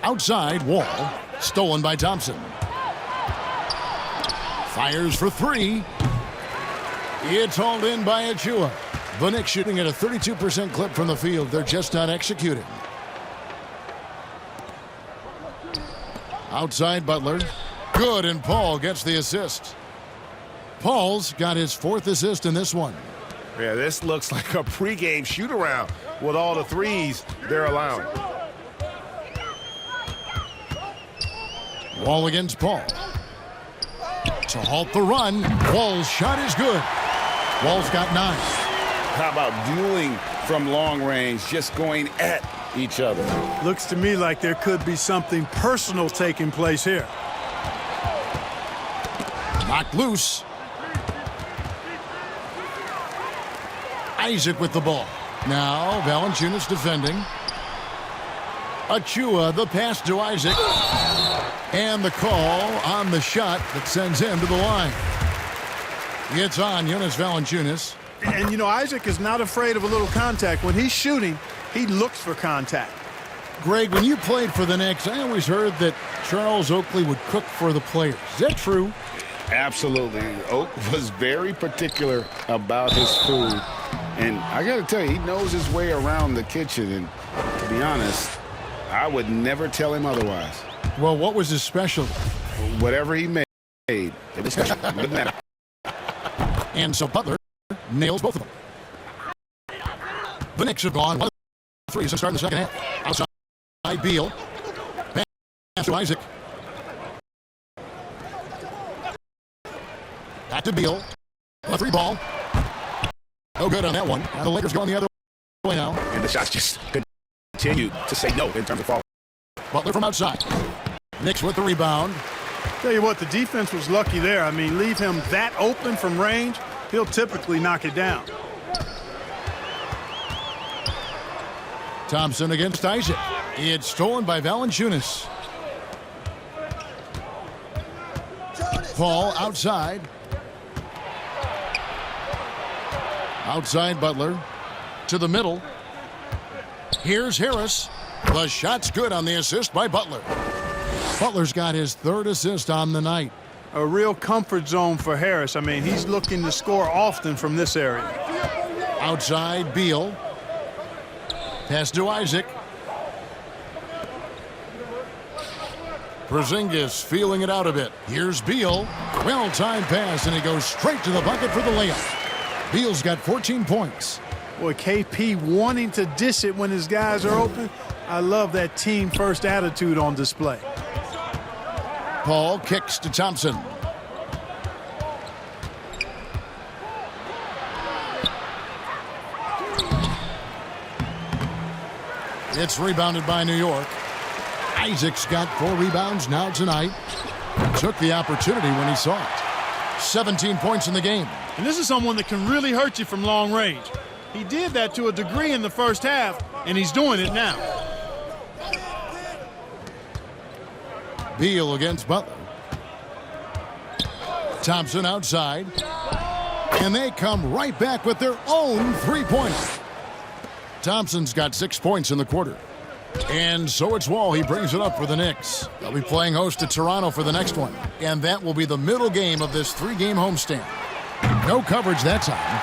Outside, Wall. Stolen by Thompson. Fires for 3. It's hauled in by Achua. The Knicks shooting at a 32% clip from the field. They're just not executing. Outside Butler. Good, and Paul gets the assist. Paul's got his 4th assist in this one. Yeah, this looks like a pregame shoot-around with all the threes they're allowing. Wall against Paul. To halt the run, Wall's shot is good. Wall's got 9. How about dueling from long range, just going at each other? Looks to me like there could be something personal taking place here. Knocked loose. Isaac with the ball. Now Valanciunas defending. Achua, the pass to Isaac. And the call on the shot that sends him to the line. It's on Jonas Valanciunas. And, you know, Isaac is not afraid of a little contact. When he's shooting, he looks for contact. Greg, when you played for the Knicks, I always heard that Charles Oakley would cook for the players. Is that true? Absolutely. Oak was very particular about his food. And I got to tell you, he knows his way around the kitchen. And to be honest, I would never tell him otherwise. Well, what was his specialty? Whatever he made, it was special. It didn't matter. And so Butler nails both of them. The Knicks have gone 1 of 3 since starting the second half. Outside Beal. Pass to Isaac. Back to Beal. A 3 ball. No good on that one. Now the Lakers going the other way now. And the shots just continue to say no in terms of fall. Butler from outside. Knicks with the rebound. Tell you what, the defense was lucky there. I mean, leave him that open from range, he'll typically knock it down. Thompson against Isaac. It's stolen by Valanciunas. Paul outside. Outside Butler. To the middle. Here's Harris. The shot's good on the assist by Butler. Butler's got his 3rd assist on the night. A real comfort zone for Harris. I mean, he's looking to score often from this area. Outside Beal. Pass to Isaac. Porzingis feeling it out a bit. Here's Beal. Well-timed pass, and he goes straight to the bucket for the layup. Beal's got 14 points. Boy, KP wanting to dish it when his guys are open. I love that team-first attitude on display. Paul kicks to Thompson. It's rebounded by New York. Isaac's got 4 rebounds now tonight. Took the opportunity when he saw it. 17 points in the game. And this is someone that can really hurt you from long range. He did that to a degree in the first half, and he's doing it now. Beal against Butler. Thompson outside. And they come right back with their own 3-pointer. Thompson's got 6 points in the quarter. And so it's Wall. He brings it up for the Knicks. They'll be playing host to Toronto for the next one. And that will be the middle game of this 3-game homestand. No coverage that time.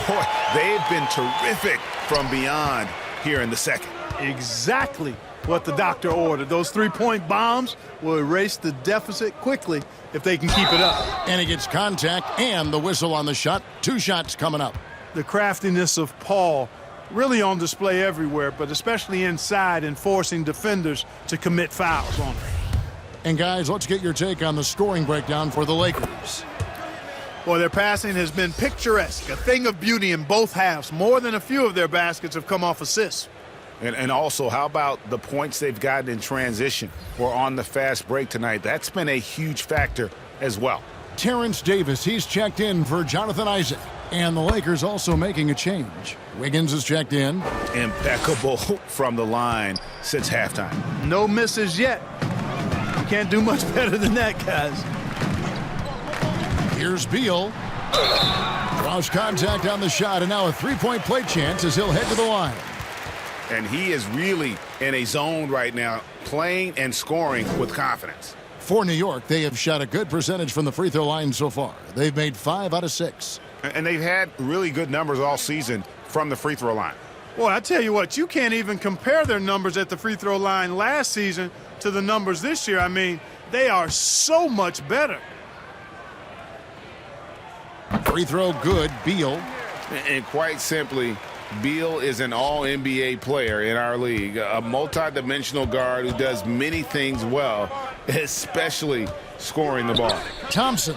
Boy, they've been terrific from beyond here in the second. Exactly what the doctor ordered. Those 3-point bombs will erase the deficit quickly if they can keep it up. And he gets contact and the whistle on the shot. 2 shots coming up. The craftiness of Paul really on display everywhere, but especially inside and forcing defenders to commit fouls on him. And guys, let's get your take on the scoring breakdown for the Lakers. Boy, their passing has been picturesque, a thing of beauty in both halves. More than a few of their baskets have come off assists. And also, how about the points they've gotten in transition or on the fast break tonight? That's been a huge factor as well. Terrence Davis, he's checked in for Jonathan Isaac. And the Lakers also making a change. Wiggins is checked in. Impeccable from the line since halftime. No misses yet. You can't do much better than that, guys. Here's Beal. Lost contact on the shot, and now a 3-point play chance as he'll head to the line. And he is really in a zone right now, playing and scoring with confidence. For New York, they have shot a good percentage from the free throw line so far. They've made 5 out of 6. And they've had really good numbers all season from the free throw line. Boy, I tell you what, you can't even compare their numbers at the free throw line last season to the numbers this year. I mean, they are so much better. Free throw good, Beal. And quite simply, Beal is an all-NBA player in our league, a multi-dimensional guard who does many things well, especially scoring the ball. Thompson.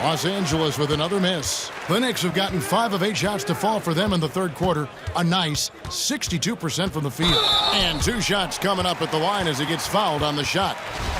Los Angeles with another miss. The Knicks have gotten 5 of 8 shots to fall for them in the third quarter. A nice 62% from the field. And 2 shots coming up at the line as he gets fouled on the shot.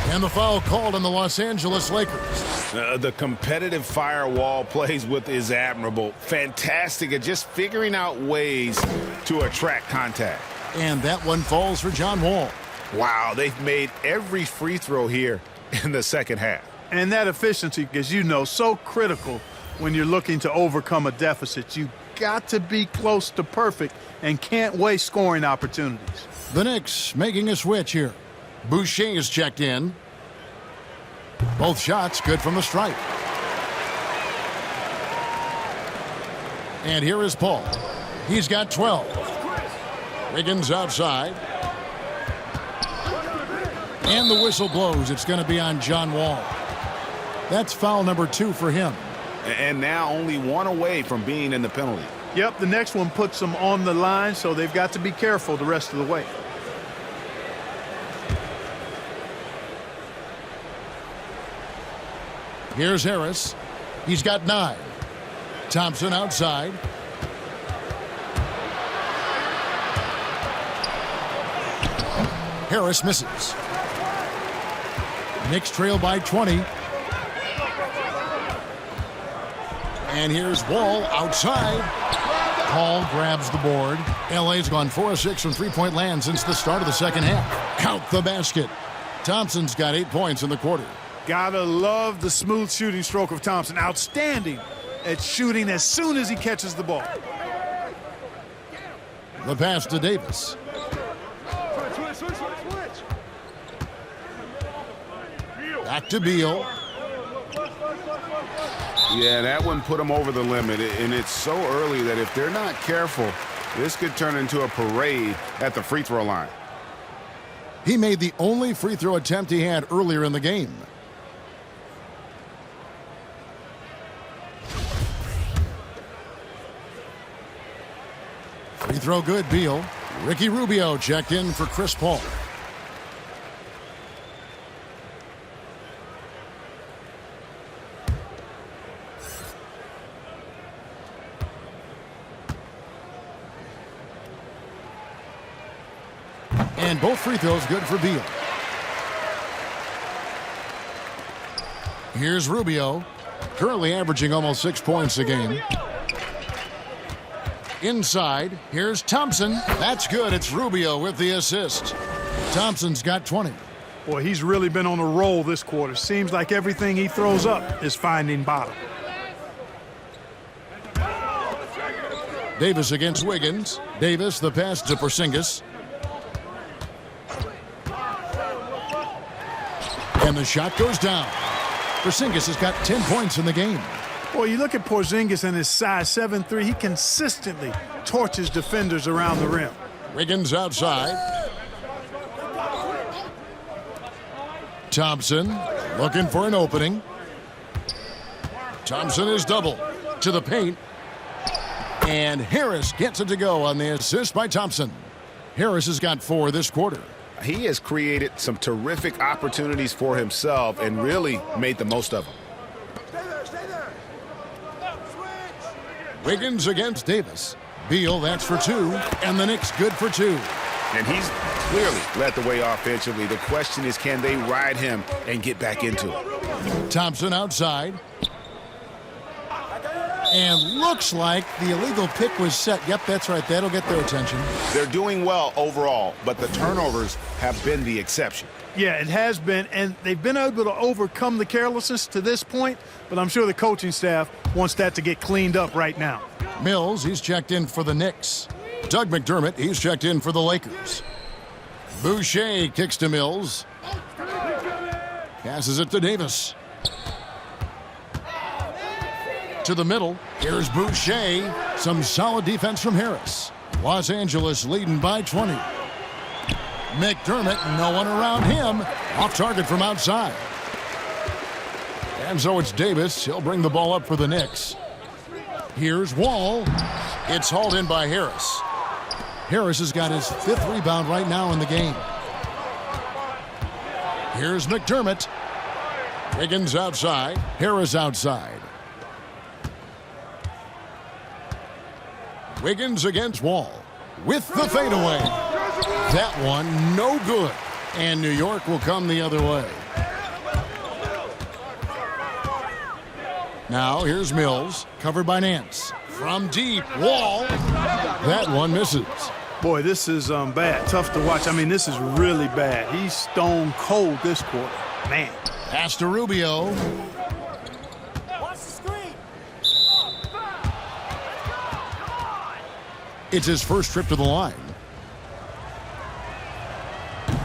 And the foul called on the Los Angeles Lakers. The competitive firewall plays with is admirable. Fantastic at just figuring out ways to attract contact. And that one falls for John Wall. Wow, they've made every free throw here in the second half. And that efficiency, as you know, so critical when you're looking to overcome a deficit. You got to be close to perfect and can't waste scoring opportunities. The Knicks making a switch here. Boucher is checked in. Both shots good from the stripe. And here is Paul. He's got 12. Wiggins outside. And the whistle blows. It's going to be on John Wall. That's foul number 2 for him. And now only 1 away from being in the penalty. Yep, the next one puts them on the line, so they've got to be careful the rest of the way. Here's Harris. He's got 9. Thompson outside. Harris misses. Knicks trail by 20. And here's Wall outside. Paul grabs the board. LA's gone 4 of 6 from three-point land since the start of the second half. Count the basket. Thompson's got 8 points in the quarter. Gotta love the smooth shooting stroke of Thompson. Outstanding at shooting as soon as he catches the ball. The pass to Davis. Back to Beal. Yeah, that one put them over the limit, and it's so early that if they're not careful, this could turn into a parade at the free throw line. He made the only free throw attempt he had earlier in the game. Free throw good, Beal. Ricky Rubio checked in for Chris Paul. And both free throws good for Beal. Here's Rubio, currently averaging almost 6 points a game. Inside, here's Thompson. That's good. It's Rubio with the assist. Thompson's got 20. Boy, he's really been on a roll this quarter. Seems like everything he throws up is finding bottom. Davis against Wiggins. Davis, the pass to Porzingis. And the shot goes down. Porzingis has got 10 points in the game. Boy, you look at Porzingis and his size 7'3", he consistently torches defenders around the rim. Wiggins outside. Thompson looking for an opening. Thompson is double to the paint. And Harris gets it to go on the assist by Thompson. Harris has got 4 this quarter. He has created some terrific opportunities for himself and really made the most of them. Wiggins against Davis. Beal, that's for 2. And the Knicks good for 2. And he's clearly led the way offensively. The question is, can they ride him and get back into it? Thompson outside. And looks like the illegal pick was set. Yep, that's right. That'll get their attention. They're doing well overall, but the turnovers have been the exception. Yeah, it has been, and they've been able to overcome the carelessness to this point, but I'm sure the coaching staff wants that to get cleaned up right now. Mills, he's checked in for the Knicks. Doug McDermott, he's checked in for the Lakers. Boucher kicks to Mills. Passes it to Davis. To the middle. Here's Boucher. Some solid defense from Harris. Los Angeles leading by 20. McDermott, no one around him. Off target from outside. And so it's Davis. He'll bring the ball up for the Knicks. Here's Wall. It's hauled in by Harris. Harris has got his 5th rebound right now in the game. Here's McDermott. Wiggins outside. Harris outside. Wiggins against Wall with the fadeaway. That one no good. And New York will come the other way. Now here's Mills, covered by Nance. From deep, Wall. That one misses. Boy, this is bad. Tough to watch. I mean, this is really bad. He's stone cold this quarter. Man. Pass to Rubio. Watch the screen. It's his first trip to the line.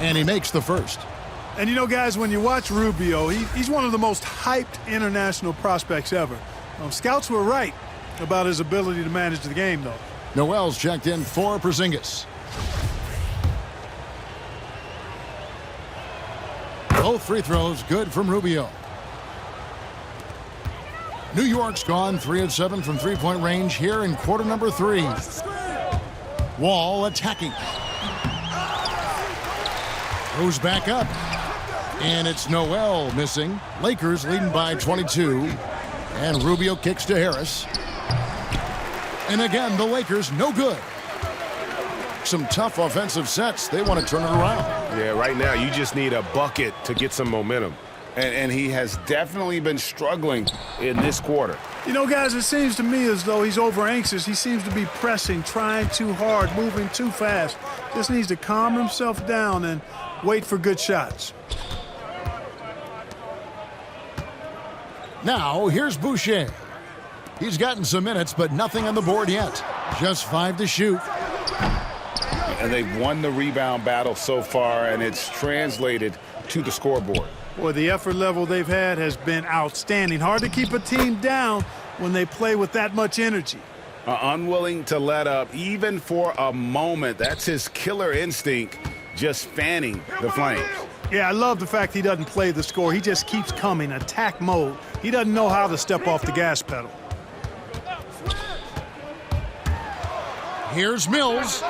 And he makes the first. And you know, guys, when you watch Rubio, he's one of the most hyped international prospects ever. Scouts were right about his ability to manage the game, though. Noel's checked in for Porzingis. Both free throws good from Rubio. New York's gone 3 of 7 from three-point range here in quarter number 3. Wall attacking. Goes back up. And it's Noel missing. Lakers leading by 22. And Rubio kicks to Harris. And again, the Lakers no good. Some tough offensive sets. They want to turn it around. Yeah, right now you just need a bucket to get some momentum. And he has definitely been struggling in this quarter. You know, guys, it seems to me as though he's over anxious. He seems to be pressing, trying too hard, moving too fast. Just needs to calm himself down and wait for good shots. Now, here's Boucher. He's gotten some minutes, but nothing on the board yet. Just 5 to shoot. And they've won the rebound battle so far, and it's translated to the scoreboard. Boy, the effort level they've had has been outstanding. Hard to keep a team down when they play with that much energy. Unwilling to let up, even for a moment. That's his killer instinct, just fanning the flames. Yeah, I love the fact he doesn't play the score. He just keeps coming, attack mode. He doesn't know how to step off the gas pedal. Here's Mills.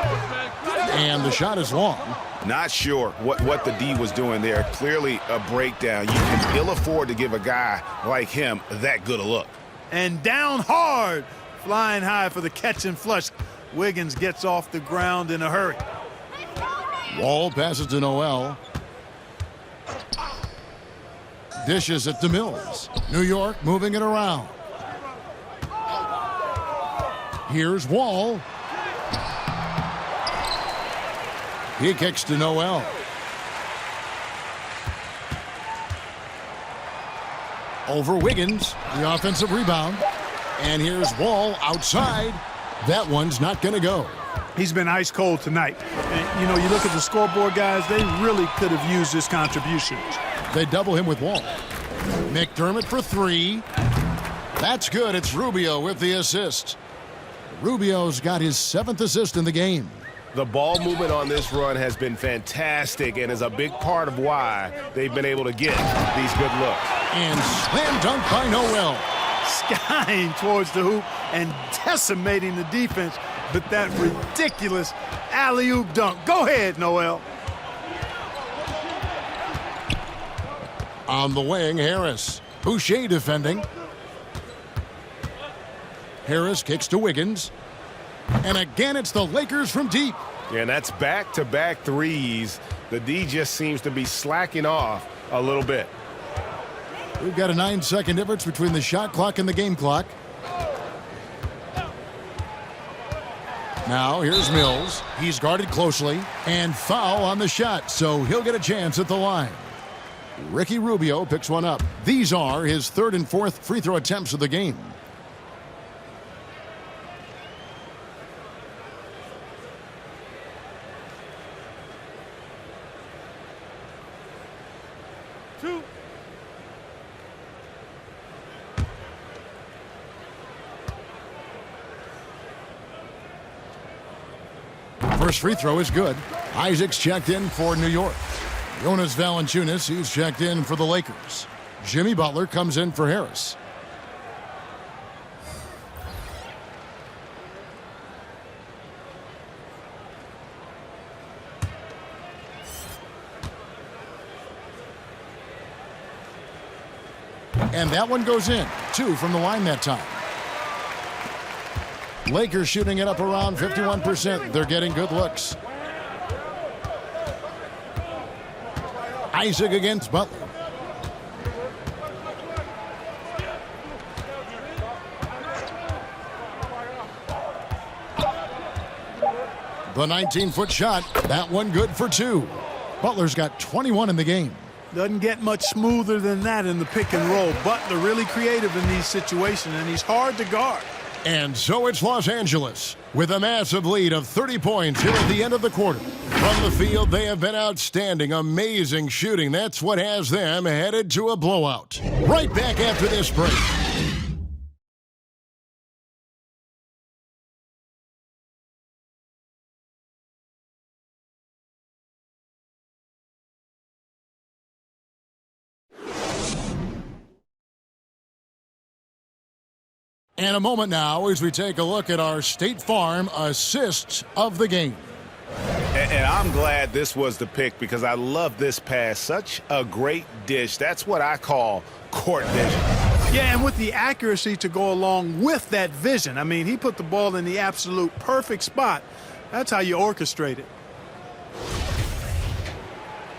And the shot is long. Not sure what the D was doing there. Clearly a breakdown. You can ill afford to give a guy like him that good a look. And down hard. Flying high for the catch and flush. Wiggins gets off the ground in a hurry. Wall passes to Noel. Dishes it to Mills. New York moving it around. Here's Wall. He kicks to Noel. Over Wiggins, the offensive rebound. And here's Wall outside. That one's not going to go. He's been ice cold tonight. And, you know, you look at the scoreboard, guys, they really could have used his contributions. They double him with Wall. McDermott for 3. That's good. It's Rubio with the assist. Rubio's got his 7th assist in the game. The ball movement on this run has been fantastic and is a big part of why they've been able to get these good looks. And slam dunk by Noel. Skying towards the hoop and decimating the defense, but that ridiculous alley-oop dunk. Go ahead, Noel. On the wing, Harris. Boucher defending. Harris kicks to Wiggins. And again, it's the Lakers from deep. Yeah, and that's back-to-back threes. The D just seems to be slacking off a little bit. We've got a 9-second difference between the shot clock and the game clock. Now, here's Mills. He's guarded closely. And foul on the shot, so he'll get a chance at the line. Ricky Rubio picks one up. These are his 3rd and 4th free throw attempts of the game. First free throw is good. Isaac's checked in for New York. Jonas Valanciunas, he's checked in for the Lakers. Jimmy Butler comes in for Harris. And that one goes in. 2 from the line that time. Lakers shooting it up around 51%. They're getting good looks. Isaac against Butler. The 19-foot shot, that one good for two. Butler's got 21 in the game. Doesn't get much smoother than that in the pick and roll. Butler really creative in these situations, and he's hard to guard. And so it's Los Angeles with a massive lead of 30 points here at the end of the quarter. From the field, they have been outstanding, amazing shooting. That's what has them headed to a blowout. Right back after this break. And a moment now as we take a look at our State Farm assists of the game. And I'm glad this was the pick because I love this pass. Such a great dish. That's what I call court vision. Yeah, and with the accuracy to go along with that vision. I mean, he put the ball in the absolute perfect spot. That's how you orchestrate it.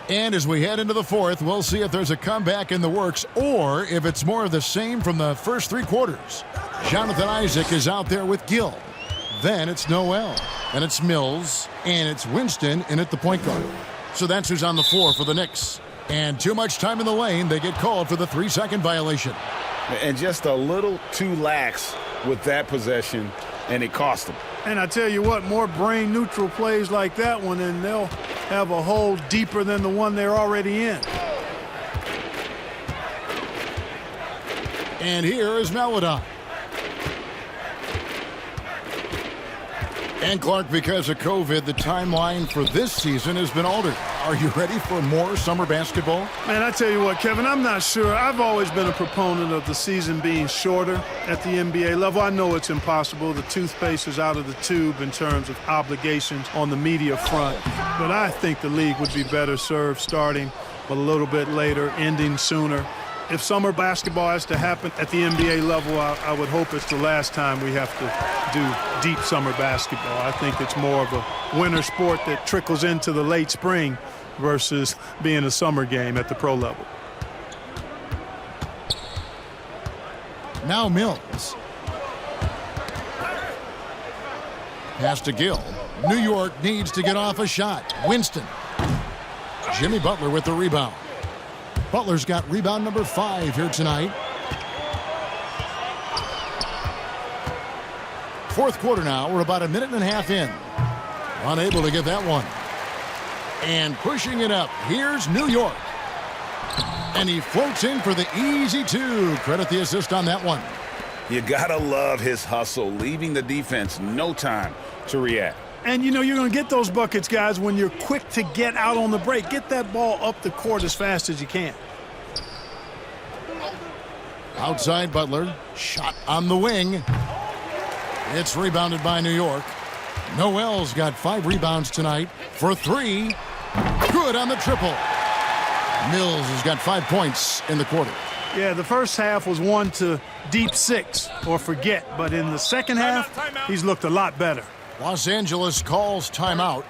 And as we head into the fourth, we'll see if there's a comeback in the works or if it's more of the same from the first three quarters. Jonathan Isaac is out there with Gill. Then it's Noel. And it's Mills. And it's Winston in at the point guard. So that's who's on the floor for the Knicks. And too much time in the lane. They get called for the 3-second violation. And just a little too lax with that possession, and it cost them. And I tell you what, more brain-neutral plays like that one, and they'll have a hole deeper than the one they're already in. And here is Maladon. And Clark, because of COVID, the timeline for this season has been altered. Are you ready for more summer basketball? Man, I tell you what, Kevin, I'm not sure. I've always been a proponent of the season being shorter at the NBA level. I know it's impossible. The toothpaste is out of the tube in terms of obligations on the media front. But I think the league would be better served starting a little bit later, ending sooner. If summer basketball has to happen at the NBA level, I would hope it's the last time we have to do deep summer basketball. I think it's more of a winter sport that trickles into the late spring versus being a summer game at the pro level. Now Mills. Pass to Gill. New York needs to get off a shot. Winston. Jimmy Butler with the rebound. Butler's got rebound number 5 here tonight. Fourth quarter now. We're about a minute and a half in. Unable to get that one. And pushing it up. Here's New York. And he floats in for the easy 2. Credit the assist on that one. You gotta love his hustle, leaving the defense no time to react. And, you know, you're going to get those buckets, guys, when you're quick to get out on the break. Get that ball up the court as fast as you can. Outside Butler. Shot on the wing. It's rebounded by New York. Noel's got 5 rebounds tonight for 3. Good on the triple. Mills has got 5 points in the quarter. Yeah, the first half was one to deep 6 or forget. But in the second half, he's looked a lot better. Los Angeles calls timeout.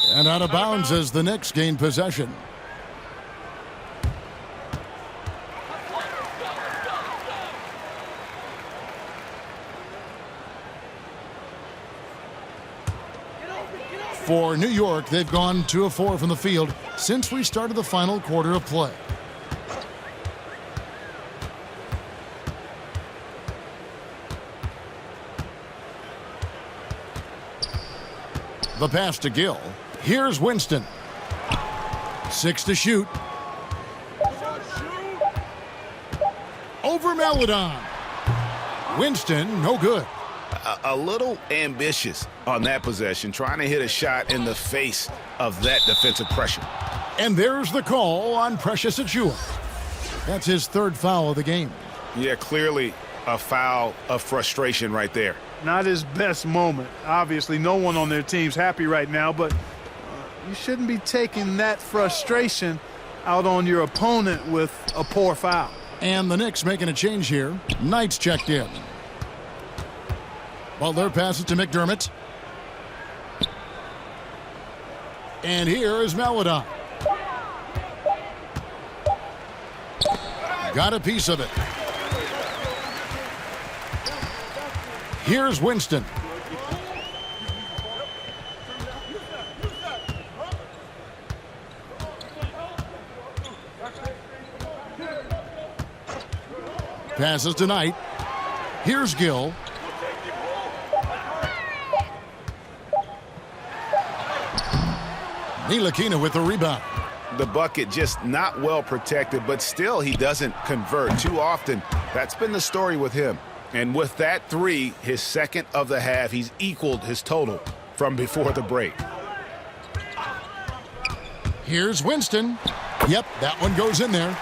And out of bounds as the Knicks gain possession. For New York, they've gone 2 of 4 from the field since we started the final quarter of play. The pass to Gill. Here's Winston. 6 to shoot. Over Maladon. Winston, no good. a little ambitious on that possession, trying to hit a shot in the face of that defensive pressure. And there's the call on Precious Achiuwa. That's his third foul of the game. Yeah, clearly a foul of frustration right there. Not his best moment. Obviously, no one on their team's happy right now, but you shouldn't be taking that frustration out on your opponent with a poor foul. And the Knicks making a change here. Knight's checked in. Butler passes to McDermott. And here is Maladon. Got a piece of it. Here's Winston. Passes to Knight. Here's Gill. Ntilikina with the rebound. The bucket just not well protected, but still he doesn't convert too often. That's been the story with him. And with that three, his second of the half, he's equaled his total from before the break. Here's Winston. Yep, that one goes in there.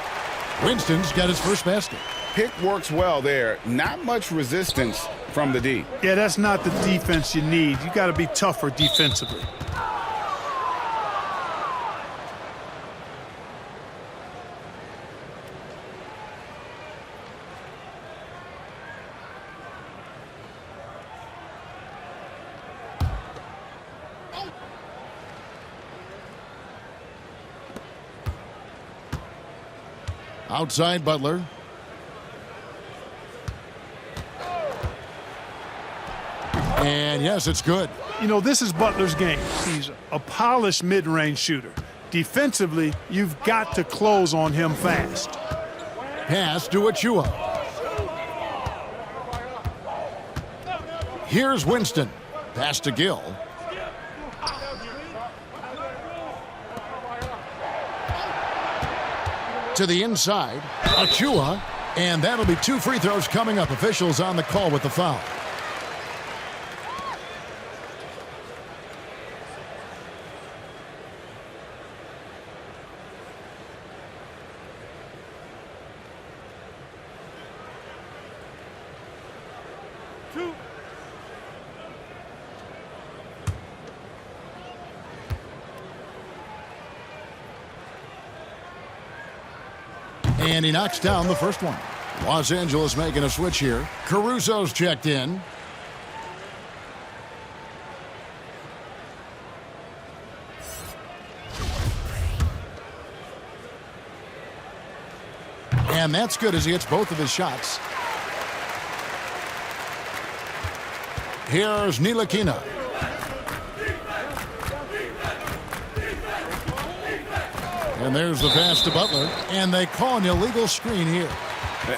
Winston's got his first basket. Pick works well there. Not much resistance from the D. Yeah, that's not the defense you need. You got to be tougher defensively. Outside Butler. And yes, it's good. You know, this is Butler's game. He's a polished mid-range shooter. Defensively, you've got to close on him fast. Pass to Achiuwa. Here's Winston. Pass to Gill. To the inside, Achiuwa, and that'll be 2 free throws coming up. Officials on the call with the foul. And he knocks down the first one. Los Angeles making a switch here. Caruso's checked in. And that's good as he hits both of his shots. Here's Ntilikina. And there's the pass to Butler. And they call an illegal screen here.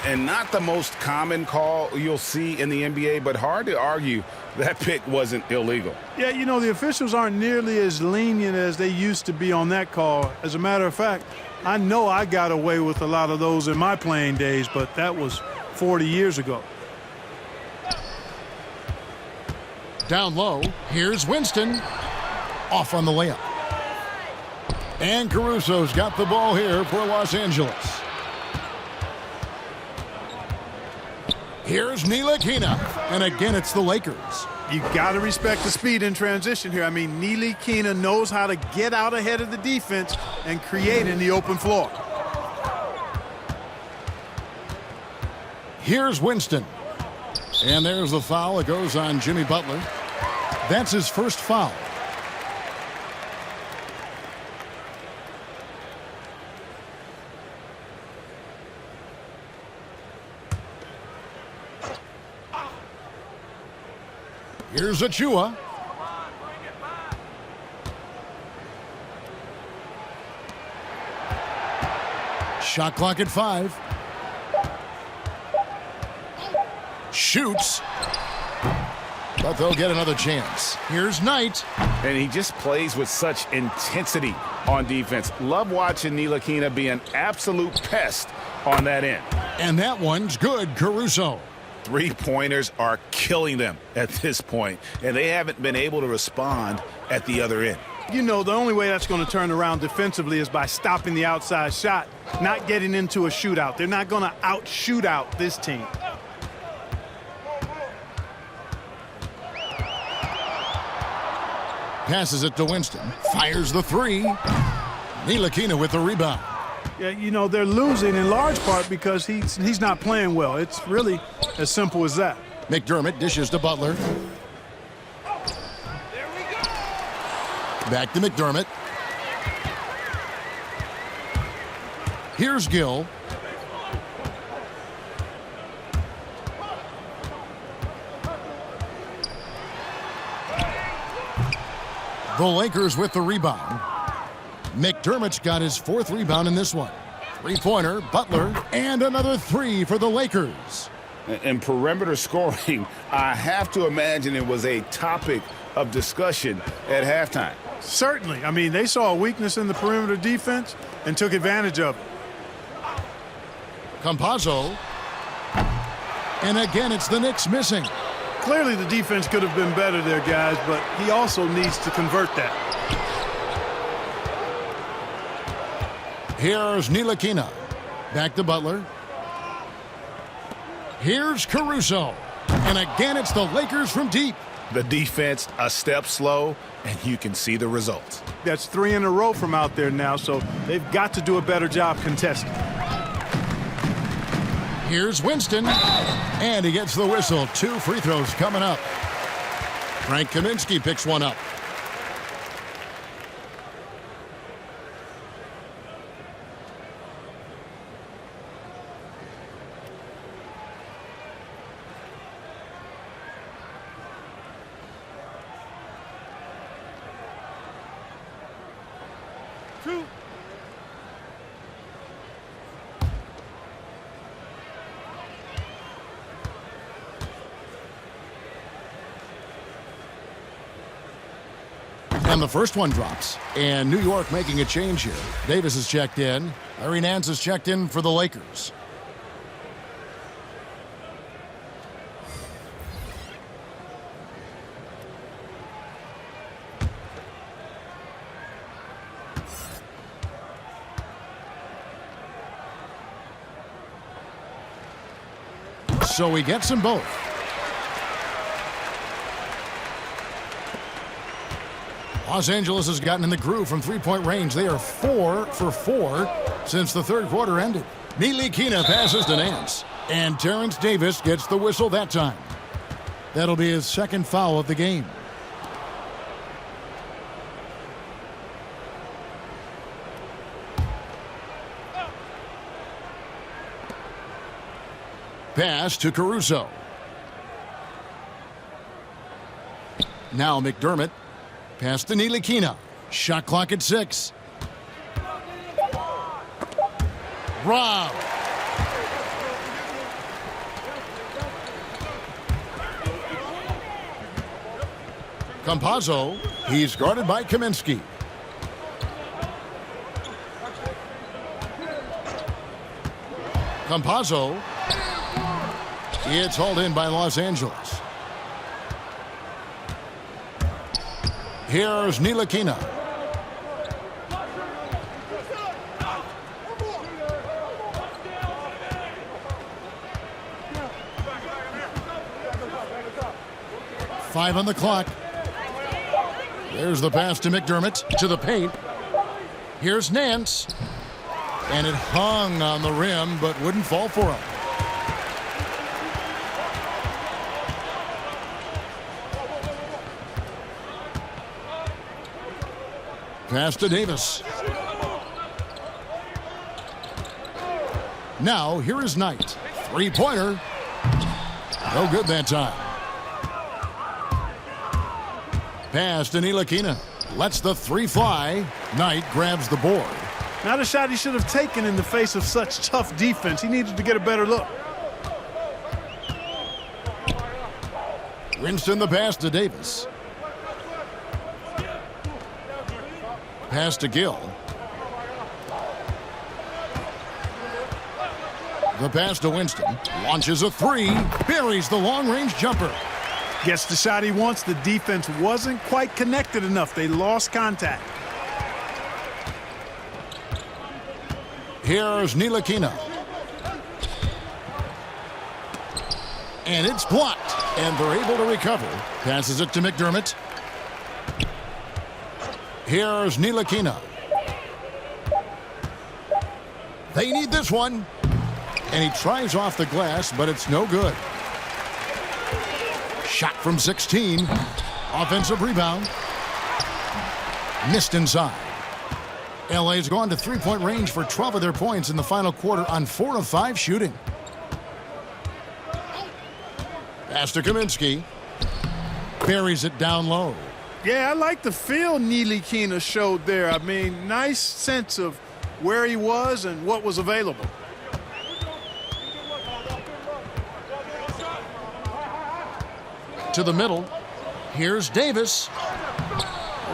And not the most common call you'll see in the NBA, but hard to argue that pick wasn't illegal. Yeah, you know, the officials aren't nearly as lenient as they used to be on that call. As a matter of fact, I know I got away with a lot of those in my playing days, but that was 40 years ago. Down low, here's Winston. Off on the layup. And Caruso's got the ball here for Los Angeles. Here's Ntilikina. And again, it's the Lakers. You got to respect the speed in transition here. I mean, Ntilikina knows how to get out ahead of the defense and create in the open floor. Here's Winston. And there's the foul. It goes on Jimmy Butler. That's his first foul. Here's Achiuwa. Shot clock at 5. Shoots. But they'll get another chance. Here's Knight. And he just plays with such intensity on defense. Love watching Ntilikina be an absolute pest on that end. And that one's good, Caruso. Three-pointers are killing them at this point, and they haven't been able to respond at the other end. You know, the only way that's going to turn around defensively is by stopping the outside shot, not getting into a shootout. They're not going to out-shoot out this team. Passes it to Winston. Fires the three. Ntilikina with the rebound. Yeah, you know, they're losing in large part because he's not playing well. It's really as simple as that. McDermott dishes to Butler. Back to McDermott. Here's Gill. The Lakers with the rebound. McDermott's got his fourth rebound in this one. Three-pointer, Butler, and another three for the Lakers. And perimeter scoring, I have to imagine it was a topic of discussion at halftime. Certainly. I mean, they saw a weakness in the perimeter defense and took advantage of it. Campazzo. And again, it's the Knicks missing. Clearly the defense could have been better there, guys, but he also needs to convert that. Here's Ntilikina. Back to Butler. Here's Caruso. And again, it's the Lakers from deep. The defense a step slow, and you can see the results. That's three in a row from out there now, so they've got to do a better job contesting. Here's Winston. And he gets the whistle. 2 free throws coming up. Frank Kaminsky picks one up. And the first one drops. And New York making a change here. Davis is checked in. Larry Nance is checked in for the Lakers. So he gets them both. Los Angeles has gotten in the groove from three-point range. They are 4 for 4 since the third quarter ended. Ntilikina passes to Nance. And Terrence Davis gets the whistle that time. That'll be his second foul of the game. Pass to Caruso. Now McDermott. Pass to Ntilikina. Shot clock at 6. Rob. Campazzo. He's guarded by Kaminsky. Campazzo. It's hauled in by Los Angeles. Here's Ntilikina. Five on the clock. There's the pass to McDermott to the paint. Here's Nance. And it hung on the rim but wouldn't fall for him. Pass to Davis. Now, here is Knight. Three-pointer. No good that time. Pass to Ntilikina. Lets the three fly. Knight grabs the board. Not a shot he should have taken in the face of such tough defense. He needed to get a better look. Winston the pass to Davis. Pass to Gill. The pass to Winston. Launches a three. Buries the long-range jumper. Gets the shot he wants. The defense wasn't quite connected enough. They lost contact. Here's Ntilikina. And it's blocked. And they're able to recover. Passes it to McDermott. Here's Ntilikina. They need this one. And he tries off the glass, but it's no good. Shot from 16. Offensive rebound. Missed inside. LA's gone to three-point range for 12 of their points in the final quarter on 4 of 5 shooting. Pass to Kaminsky. Buries it down low. Yeah, I like the feel Ntilikina showed there. I mean, nice sense of where he was and what was available. To the middle. Here's Davis.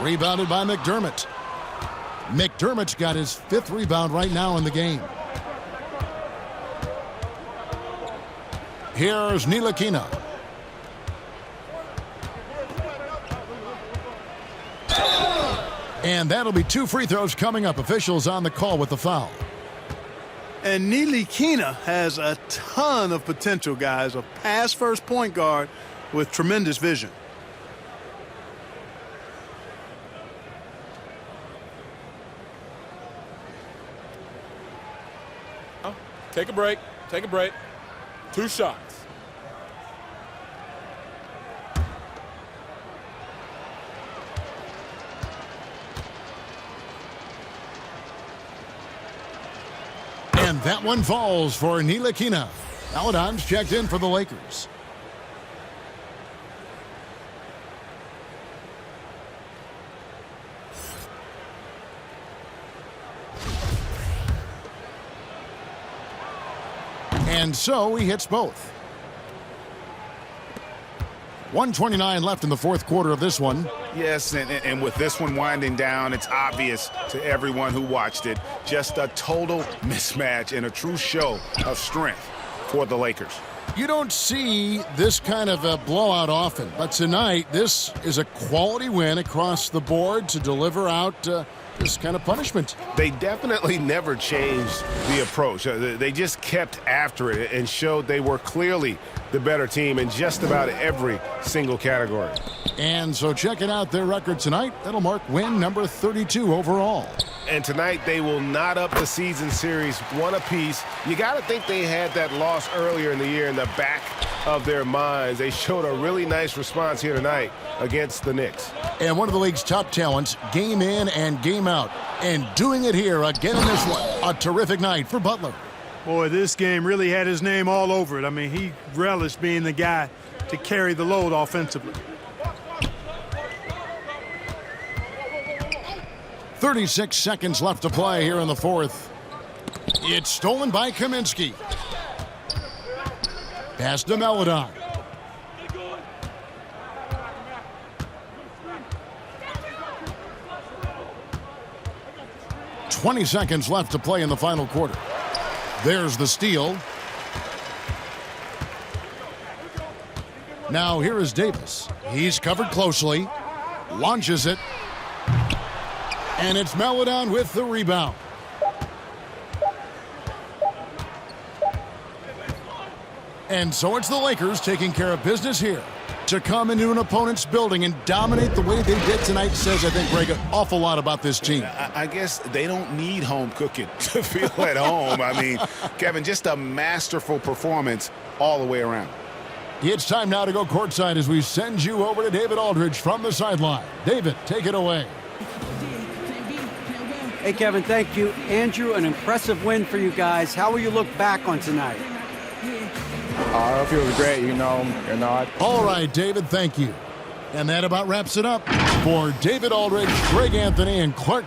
Rebounded by McDermott. McDermott's got his 5th rebound right now in the game. Here's Ntilikina. And that'll be 2 free throws coming up. Officials on the call with the foul. And Ntilikina has a ton of potential, guys. A pass-first point guard with tremendous vision. Take a break. Take a break. 2 shots. And that one falls for Ntilikina. Paladon's checked in for the Lakers. And so he hits both. 1:29 left in the 4th quarter of this one. Yes, and with this one winding down, it's obvious to everyone who watched it. Just a total mismatch and a true show of strength for the Lakers. You don't see this kind of a blowout often, but tonight this is a quality win across the board to deliver out this kind of punishment. They definitely never changed the approach. They just kept after it and showed they were clearly the better team in just about every single category. And so checking out their record tonight, that'll mark win number 32 overall. And tonight they will knot up the season series 1 apiece. You got to think they had that loss earlier in the year in the back of their minds. They showed a really nice response here tonight against the Knicks. And one of the league's top talents, game in and game out. And doing it here again in this one. A terrific night for Butler. Boy, this game really had his name all over it. I mean, he relished being the guy to carry the load offensively. 36 seconds left to play here in the 4th. It's stolen by Kaminsky. Pass to Melodon. "20 seconds left to play in the final quarter. There's the steal. Now here is Davis. He's covered closely. Launches it. And it's Melodon with the rebound. And so it's the Lakers taking care of business here. To come into an opponent's building and dominate the way they did tonight says, I think, Greg, an awful lot about this team. I guess they don't need home cooking to feel at home. I mean, Kevin, just a masterful performance all the way around. It's time now to go courtside as we send you over to David Aldridge from the sideline. David, take it away. Hey, Kevin, thank you. Andrew, an impressive win for you guys. How will you look back on tonight? I feel great, All right, David, thank you. And that about wraps it up for David Aldridge, Greg Anthony, and Clark